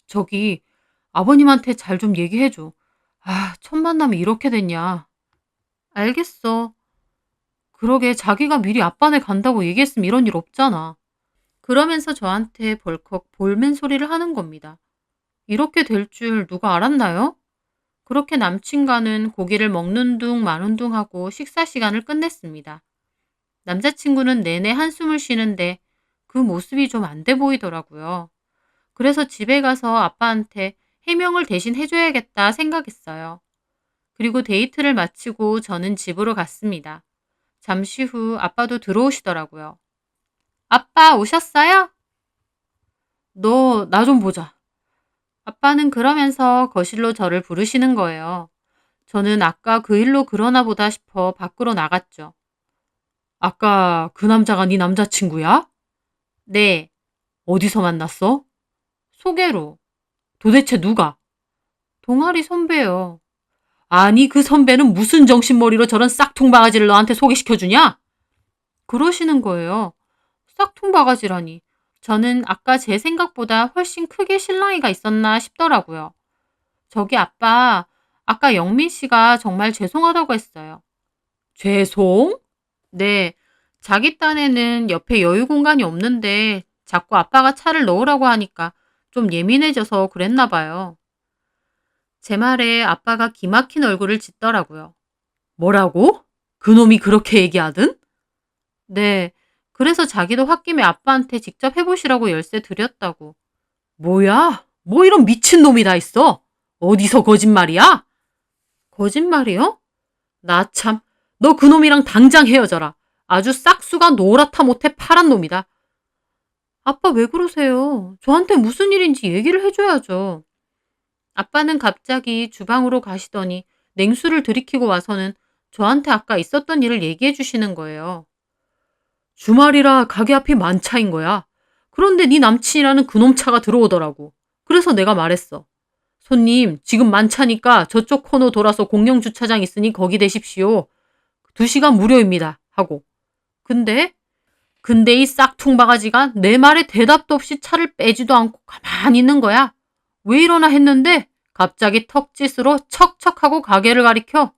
저기 아버님한테 잘 좀 얘기해줘. 아, 첫 만남이 이렇게 됐냐. 알겠어. 그러게 자기가 미리 아빠네 간다고 얘기했으면 이런 일 없잖아. 그러면서 저한테 벌컥 볼멘 소리를 하는 겁니다. 이렇게 될 줄 누가 알았나요? 그렇게 남친과는 고기를 먹는 둥 마는 둥 하고 식사 시간을 끝냈습니다. 남자친구는 내내 한숨을 쉬는데 그 모습이 좀 안 돼 보이더라고요. 그래서 집에 가서 아빠한테 해명을 대신 해줘야겠다 생각했어요. 그리고 데이트를 마치고 저는 집으로 갔습니다. 잠시 후 아빠도 들어오시더라고요. 아빠 오셨어요? 너 나 좀 보자. 아빠는 그러면서 거실로 저를 부르시는 거예요. 저는 아까 그 일로 그러나 보다 싶어 밖으로 나갔죠. 아까 그 남자가 네 남자친구야? 네. 어디서 만났어? 소개로. 도대체 누가? 동아리 선배요. 아니 그 선배는 무슨 정신머리로 저런 싹퉁바가지를 너한테 소개시켜주냐? 그러시는 거예요. 싹퉁바가지라니. 저는 아까 제 생각보다 훨씬 크게 실랑이가 있었나 싶더라고요. 저기 아빠, 아까 영민 씨가 정말 죄송하다고 했어요. 죄송? 네, 자기 딴에는 옆에 여유 공간이 없는데 자꾸 아빠가 차를 넣으라고 하니까 좀 예민해져서 그랬나 봐요. 제 말에 아빠가 기막힌 얼굴을 짓더라고요. 뭐라고? 그놈이 그렇게 얘기하든? 네. 그래서 자기도 홧김에 아빠한테 직접 해보시라고 열쇠 드렸다고. 뭐야? 뭐 이런 미친놈이 다 있어? 어디서 거짓말이야? 거짓말이요? 나 참. 너 그놈이랑 당장 헤어져라. 아주 싹수가 노랗다 못해 파란 놈이다. 아빠 왜 그러세요? 저한테 무슨 일인지 얘기를 해줘야죠. 아빠는 갑자기 주방으로 가시더니 냉수를 들이키고 와서는 저한테 아까 있었던 일을 얘기해 주시는 거예요. 주말이라 가게 앞이 만차인 거야. 그런데 네 남친이라는 그놈 차가 들어오더라고. 그래서 내가 말했어. 손님, 지금 만차니까 저쪽 코너 돌아서 공영 주차장 있으니 거기 대십시오. 2시간 무료입니다. 하고. 근데 이 싹퉁 바가지가 내 말에 대답도 없이 차를 빼지도 않고 가만히 있는 거야. 왜 이러나 했는데 갑자기 턱짓으로 척척하고 가게를 가리켜.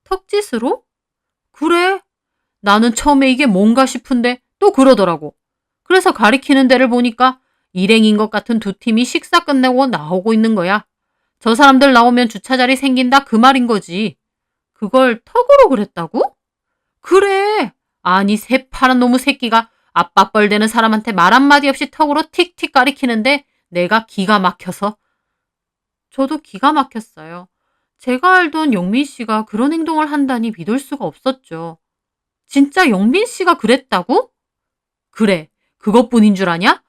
턱짓으로? 그래. 나는 처음에 이게 뭔가 싶은데 또 그러더라고. 그래서 가리키는 데를 보니까 일행인 것 같은 두 팀이 식사 끝내고 나오고 있는 거야. 저 사람들 나오면 주차 자리 생긴다 그 말인 거지. 그걸 턱으로 그랬다고? 그래. 아니 새파란 놈의 새끼가 압박벌대는 사람한테 말 한마디 없이 턱으로 틱틱 가리키는데 내가 기가 막혀서. 저도 기가 막혔어요. 제가 알던 영민 씨가 그런 행동을 한다니 믿을 수가 없었죠. 진짜 영민 씨가 그랬다고? 그래. 그것뿐인 줄 아냐?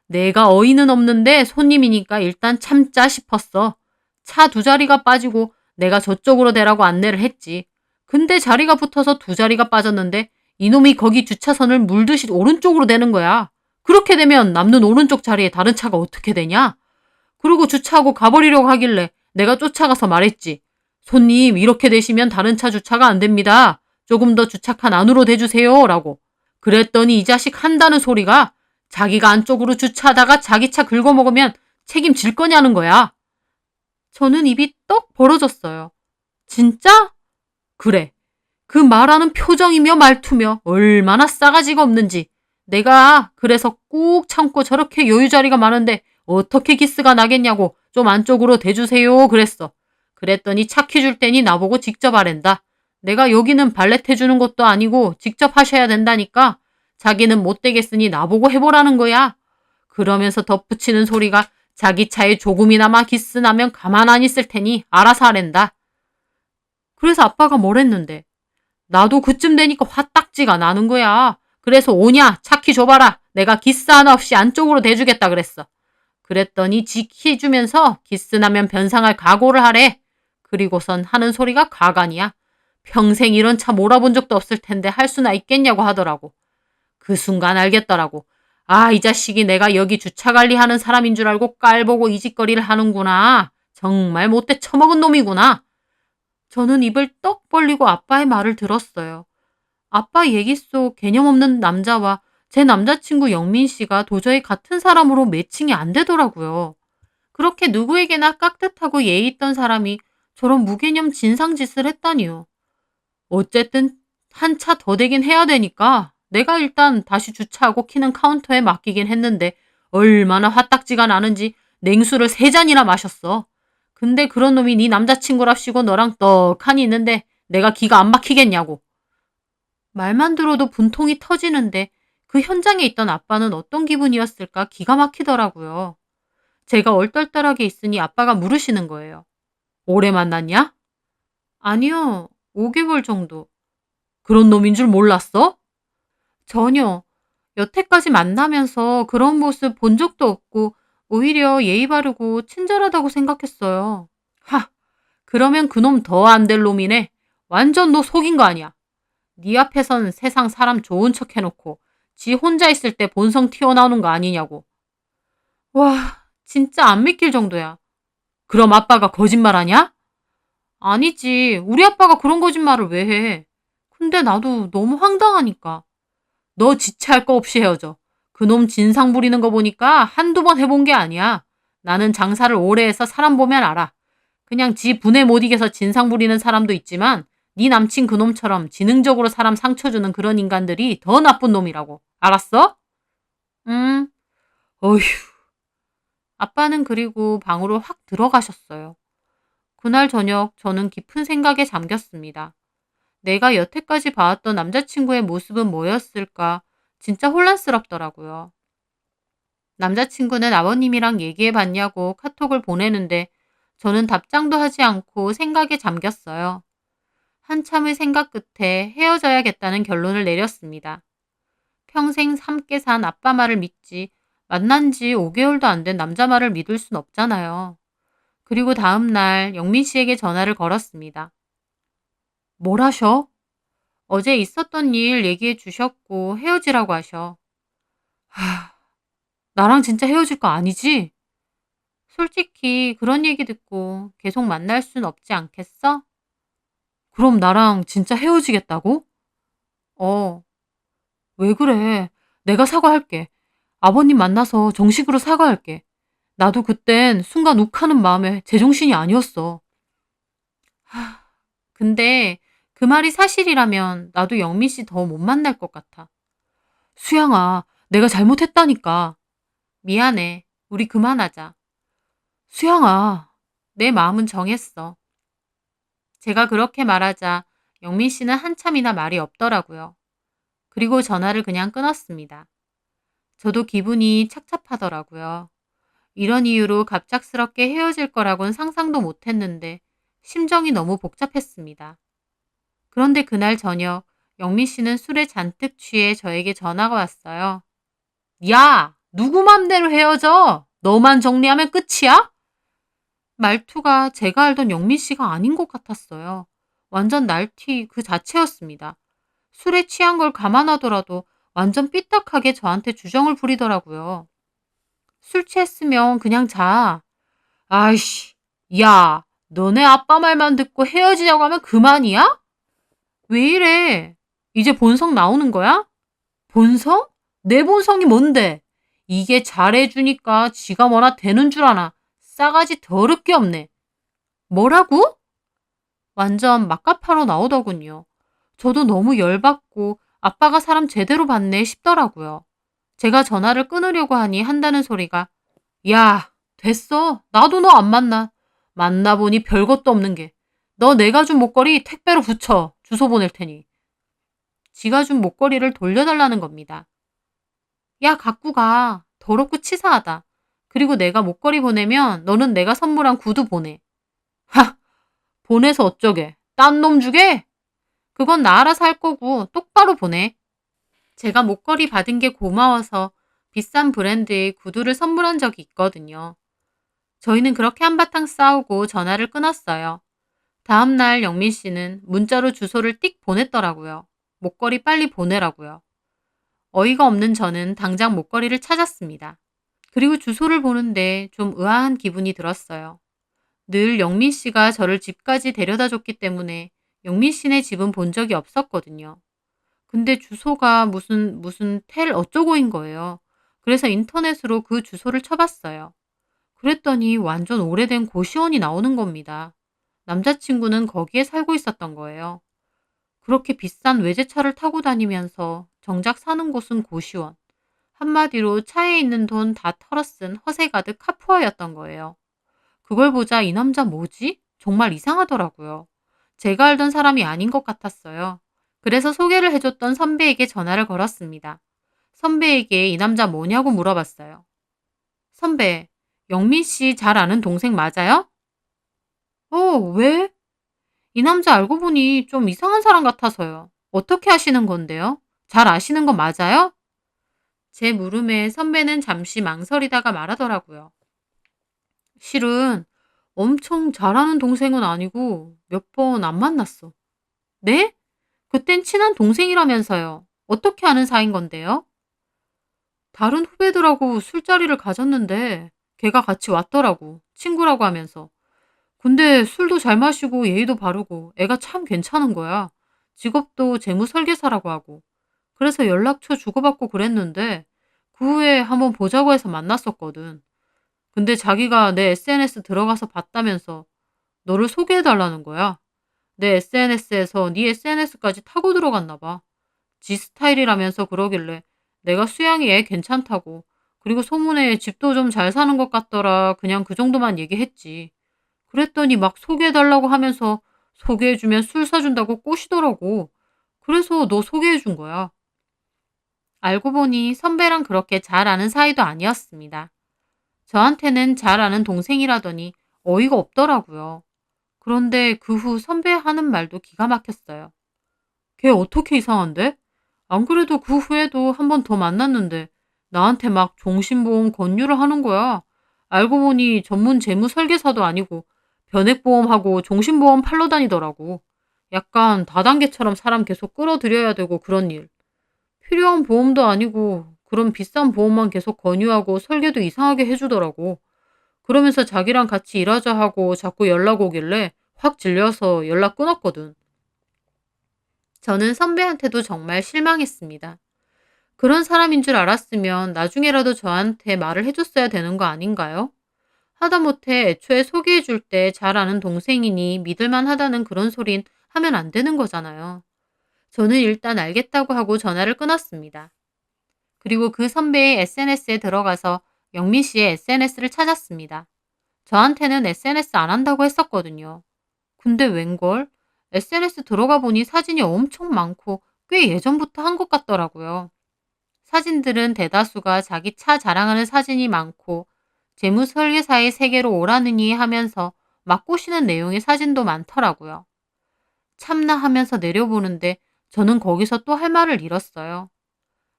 내가 어이는 없는데 손님이니까 일단 참자 싶었어. 차 2자리가 빠지고 내가 저쪽으로 대라고 안내를 했지. 근데 자리가 붙어서 2자리가 빠졌는데 이놈이 거기 주차선을 물듯이 오른쪽으로 대는 거야. 그렇게 되면 남는 오른쪽 자리에 다른 차가 어떻게 되냐? 그리고 주차하고 가버리려고 하길래 내가 쫓아가서 말했지. 손님, 이렇게 되시면 다른 차 주차가 안 됩니다. 조금 더 주차칸 안으로 대주세요. 라고. 그랬더니 이 자식 한다는 소리가 자기가 안쪽으로 주차하다가 자기 차 긁어먹으면 책임질 거냐는 거야. 저는 입이 떡 벌어졌어요. 진짜? 그래. 그 말하는 표정이며 말투며 얼마나 싸가지가 없는지. 내가 그래서 꾹 참고 저렇게 여유자리가 많은데 어떻게 기스가 나겠냐고 좀 안쪽으로 대주세요 그랬어. 그랬더니 차키 줄 테니 나보고 직접 하랜다. 내가 여기는 발렛 해주는 것도 아니고 직접 하셔야 된다니까. 자기는 못 되겠으니 나보고 해보라는 거야. 그러면서 덧붙이는 소리가 자기 차에 조금이나마 기스 나면 가만 안 있을 테니 알아서 하랜다. 그래서 아빠가 뭘 했는데. 나도 그쯤 되니까 화딱지가 나는 거야. 그래서 오냐 차키 줘봐라. 내가 기스 하나 없이 안쪽으로 대주겠다 그랬어. 그랬더니 지키 주면서 기스 나면 변상할 각오를 하래. 그리고선 하는 소리가 가관이야. 평생 이런 차 몰아본 적도 없을 텐데 할 수나 있겠냐고 하더라고. 그 순간 알겠더라고. 아, 이 자식이 내가 여기 주차 관리하는 사람인 줄 알고 깔보고 이 짓거리를 하는구나. 정말 못돼 처먹은 놈이구나. 저는 입을 떡 벌리고 아빠의 말을 들었어요. 아빠 얘기 속 개념 없는 남자와 제 남자친구 영민 씨가 도저히 같은 사람으로 매칭이 안 되더라고요. 그렇게 누구에게나 깍듯하고 예의 있던 사람이 저런 무개념 진상짓을 했다니요. 어쨌든 한 차 더 대긴 해야 되니까 내가 일단 다시 주차하고 키는 카운터에 맡기긴 했는데 얼마나 화딱지가 나는지 냉수를 3잔이나 마셨어. 근데 그런 놈이 네 남자친구랍시고 너랑 떡하니 있는데 내가 기가 안 막히겠냐고. 말만 들어도 분통이 터지는데 그 현장에 있던 아빠는 어떤 기분이었을까 기가 막히더라고요. 제가 얼떨떨하게 있으니 아빠가 물으시는 거예요. 오래 만났냐? 아니요, 5개월 정도. 그런 놈인 줄 몰랐어? 전혀. 여태까지 만나면서 그런 모습 본 적도 없고 오히려 예의 바르고 친절하다고 생각했어요. 하, 그러면 그놈 더 안 될 놈이네. 완전 너 속인 거 아니야. 네 앞에선 세상 사람 좋은 척 해놓고 지 혼자 있을 때 본성 튀어나오는 거 아니냐고. 와, 진짜 안 믿길 정도야. 그럼 아빠가 거짓말하냐? 아니지. 우리 아빠가 그런 거짓말을 왜 해. 근데 나도 너무 황당하니까. 너 지체할 거 없이 헤어져. 그놈 진상 부리는 거 보니까 한두 번 해본 게 아니야. 나는 장사를 오래 해서 사람 보면 알아. 그냥 지 분에 못 이겨서 진상 부리는 사람도 있지만 네 남친 그놈처럼 지능적으로 사람 상처 주는 그런 인간들이 더 나쁜 놈이라고. 알았어? 어휴. 아빠는 그리고 방으로 확 들어가셨어요. 그날 저녁 저는 깊은 생각에 잠겼습니다. 내가 여태까지 봐왔던 남자친구의 모습은 뭐였을까? 진짜 혼란스럽더라고요. 남자친구는 아버님이랑 얘기해 봤냐고 카톡을 보내는데 저는 답장도 하지 않고 생각에 잠겼어요. 한참의 생각 끝에 헤어져야겠다는 결론을 내렸습니다. 평생 함께 산 아빠 말을 믿지 만난 지 5개월도 안 된 남자 말을 믿을 순 없잖아요. 그리고 다음 날 영민 씨에게 전화를 걸었습니다. 뭘 하셔? 어제 있었던 일 얘기해 주셨고 헤어지라고 하셔. 하, 나랑 진짜 헤어질 거 아니지? 솔직히 그런 얘기 듣고 계속 만날 순 없지 않겠어? 그럼 나랑 진짜 헤어지겠다고? 어, 왜 그래? 내가 사과할게. 아버님 만나서 정식으로 사과할게. 나도 그땐 순간 욱하는 마음에 제정신이 아니었어. 하, 근데 그 말이 사실이라면 나도 영민 씨 더 못 만날 것 같아. 수양아, 내가 잘못했다니까. 미안해. 우리 그만하자. 수양아, 내 마음은 정했어. 제가 그렇게 말하자 영민 씨는 한참이나 말이 없더라고요. 그리고 전화를 그냥 끊었습니다. 저도 기분이 착잡하더라고요. 이런 이유로 갑작스럽게 헤어질 거라곤 상상도 못했는데 심정이 너무 복잡했습니다. 그런데 그날 저녁 영민 씨는 술에 잔뜩 취해 저에게 전화가 왔어요. 야, 누구 맘대로 헤어져? 너만 정리하면 끝이야? 말투가 제가 알던 영민 씨가 아닌 것 같았어요. 완전 날티 그 자체였습니다. 술에 취한 걸 감안하더라도 완전 삐딱하게 저한테 주정을 부리더라고요. 술 취했으면 그냥 자. 아이씨, 야, 너네 아빠 말만 듣고 헤어지자고 하면 그만이야? 왜 이래? 이제 본성 나오는 거야? 본성? 내 본성이 뭔데? 이게 잘해주니까 지가 뭐나 되는 줄 아나. 싸가지 더럽게 없네. 뭐라고? 완전 막가파로 나오더군요. 저도 너무 열받고 아빠가 사람 제대로 봤네 싶더라고요. 제가 전화를 끊으려고 하니 한다는 소리가 야, 됐어. 나도 너 안 만나. 만나보니 별것도 없는 게. 너 내가 준 목걸이 택배로 붙여. 주소 보낼 테니. 지가 준 목걸이를 돌려달라는 겁니다. 야, 갖고 가. 더럽고 치사하다. 그리고 내가 목걸이 보내면 너는 내가 선물한 구두 보내. 하! 보내서 어쩌게? 딴 놈 주게? 그건 나 알아서 할 거고 똑바로 보내. 제가 목걸이 받은 게 고마워서 비싼 브랜드의 구두를 선물한 적이 있거든요. 저희는 그렇게 한바탕 싸우고 전화를 끊었어요. 다음 날 영민 씨는 문자로 주소를 띡 보냈더라고요. 목걸이 빨리 보내라고요. 어이가 없는 저는 당장 목걸이를 찾았습니다. 그리고 주소를 보는데 좀 의아한 기분이 들었어요. 늘 영민 씨가 저를 집까지 데려다 줬기 때문에 영민 씨네 집은 본 적이 없었거든요. 근데 주소가 무슨 텔 어쩌고인 거예요. 그래서 인터넷으로 그 주소를 쳐봤어요. 그랬더니 완전 오래된 고시원이 나오는 겁니다. 남자친구는 거기에 살고 있었던 거예요. 그렇게 비싼 외제차를 타고 다니면서 정작 사는 곳은 고시원. 한마디로 차에 있는 돈 다 털어쓴 허세 가득 카푸어였던 거예요. 그걸 보자 이 남자 뭐지? 정말 이상하더라고요. 제가 알던 사람이 아닌 것 같았어요. 그래서 소개를 해줬던 선배에게 전화를 걸었습니다. 선배에게 이 남자 뭐냐고 물어봤어요. 선배, 영민 씨 잘 아는 동생 맞아요? 왜? 이 남자 알고 보니 좀 이상한 사람 같아서요. 어떻게 아시는 건데요? 잘 아시는 거 맞아요? 제 물음에 선배는 잠시 망설이다가 말하더라고요. 실은 엄청 잘하는 동생은 아니고 몇 번 안 만났어. 네? 그땐 친한 동생이라면서요. 어떻게 아는 사이인 건데요? 다른 후배들하고 술자리를 가졌는데 걔가 같이 왔더라고. 친구라고 하면서. 근데 술도 잘 마시고 예의도 바르고 애가 참 괜찮은 거야. 직업도 재무 설계사라고 하고. 그래서 연락처 주고받고 그랬는데 그 후에 한번 보자고 해서 만났었거든. 근데 자기가 내 SNS 들어가서 봤다면서 너를 소개해달라는 거야. 내 SNS에서 네 SNS까지 타고 들어갔나 봐. 지 스타일이라면서 그러길래 내가 수양이 애 괜찮다고 그리고 소문에 집도 좀 잘 사는 것 같더라 그냥 그 정도만 얘기했지. 그랬더니 막 소개해달라고 하면서 소개해주면 술 사준다고 꼬시더라고. 그래서 너 소개해준 거야. 알고 보니 선배랑 그렇게 잘 아는 사이도 아니었습니다. 저한테는 잘 아는 동생이라더니 어이가 없더라고요. 그런데 그 후 선배 하는 말도 기가 막혔어요. 걔 어떻게 이상한데? 안 그래도 그 후에도 한 번 더 만났는데 나한테 막 종신보험 권유를 하는 거야. 알고 보니 전문 재무 설계사도 아니고 변액보험하고 종신보험 팔러 다니더라고. 약간 다단계처럼 사람 계속 끌어들여야 되고 그런 일. 필요한 보험도 아니고 그런 비싼 보험만 계속 권유하고 설계도 이상하게 해주더라고. 그러면서 자기랑 같이 일하자 하고 자꾸 연락 오길래 확 질려서 연락 끊었거든. 저는 선배한테도 정말 실망했습니다. 그런 사람인 줄 알았으면 나중에라도 저한테 말을 해줬어야 되는 거 아닌가요? 하다못해 애초에 소개해줄 때 잘 아는 동생이니 믿을만 하다는 그런 소린 하면 안 되는 거잖아요. 저는 일단 알겠다고 하고 전화를 끊었습니다. 그리고 그 선배의 SNS에 들어가서 영민 씨의 SNS를 찾았습니다. 저한테는 SNS 안 한다고 했었거든요. 근데 웬걸? SNS 들어가 보니 사진이 엄청 많고 꽤 예전부터 한 것 같더라고요. 사진들은 대다수가 자기 차 자랑하는 사진이 많고 재무 설계사의 세계로 오라느니 하면서 막 꼬시는 내용의 사진도 많더라고요. 참나 하면서 내려보는데 저는 거기서 또 할 말을 잃었어요.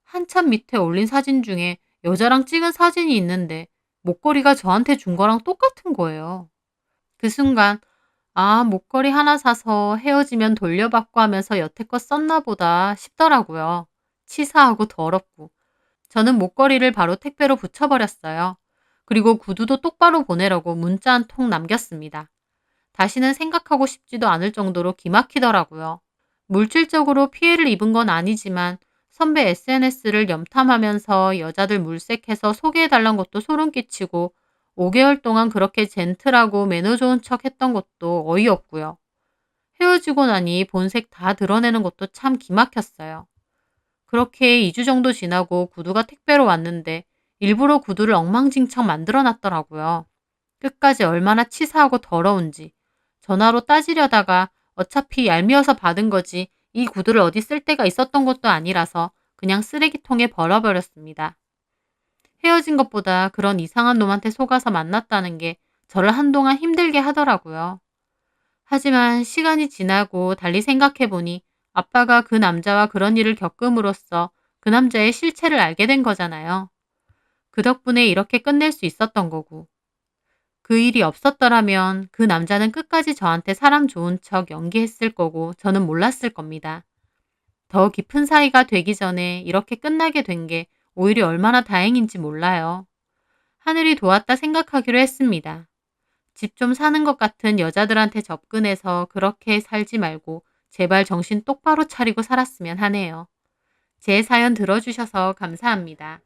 한참 밑에 올린 사진 중에 여자랑 찍은 사진이 있는데 목걸이가 저한테 준 거랑 똑같은 거예요. 그 순간 아, 목걸이 하나 사서 헤어지면 돌려받고 하면서 여태껏 썼나 보다 싶더라고요. 치사하고 더럽고. 저는 목걸이를 바로 택배로 붙여버렸어요. 그리고 구두도 똑바로 보내라고 문자 한 통 남겼습니다. 다시는 생각하고 싶지도 않을 정도로 기막히더라고요. 물질적으로 피해를 입은 건 아니지만 선배 SNS를 염탐하면서 여자들 물색해서 소개해달란 것도 소름 끼치고 5개월 동안 그렇게 젠틀하고 매너 좋은 척 했던 것도 어이없고요. 헤어지고 나니 본색 다 드러내는 것도 참 기막혔어요. 그렇게 2주 정도 지나고 구두가 택배로 왔는데 일부러 구두를 엉망진창 만들어 놨더라고요. 끝까지 얼마나 치사하고 더러운지. 전화로 따지려다가 어차피 얄미워서 받은 거지 이 구두를 어디 쓸 데가 있었던 것도 아니라서 그냥 쓰레기통에 버려버렸습니다. 헤어진 것보다 그런 이상한 놈한테 속아서 만났다는 게 저를 한동안 힘들게 하더라고요. 하지만 시간이 지나고 달리 생각해보니 아빠가 그 남자와 그런 일을 겪음으로써 그 남자의 실체를 알게 된 거잖아요. 그 덕분에 이렇게 끝낼 수 있었던 거고. 그 일이 없었더라면 그 남자는 끝까지 저한테 사람 좋은 척 연기했을 거고 저는 몰랐을 겁니다. 더 깊은 사이가 되기 전에 이렇게 끝나게 된 게 오히려 얼마나 다행인지 몰라요. 하늘이 도왔다 생각하기로 했습니다. 집 좀 사는 것 같은 여자들한테 접근해서 그렇게 살지 말고 제발 정신 똑바로 차리고 살았으면 하네요. 제 사연 들어주셔서 감사합니다.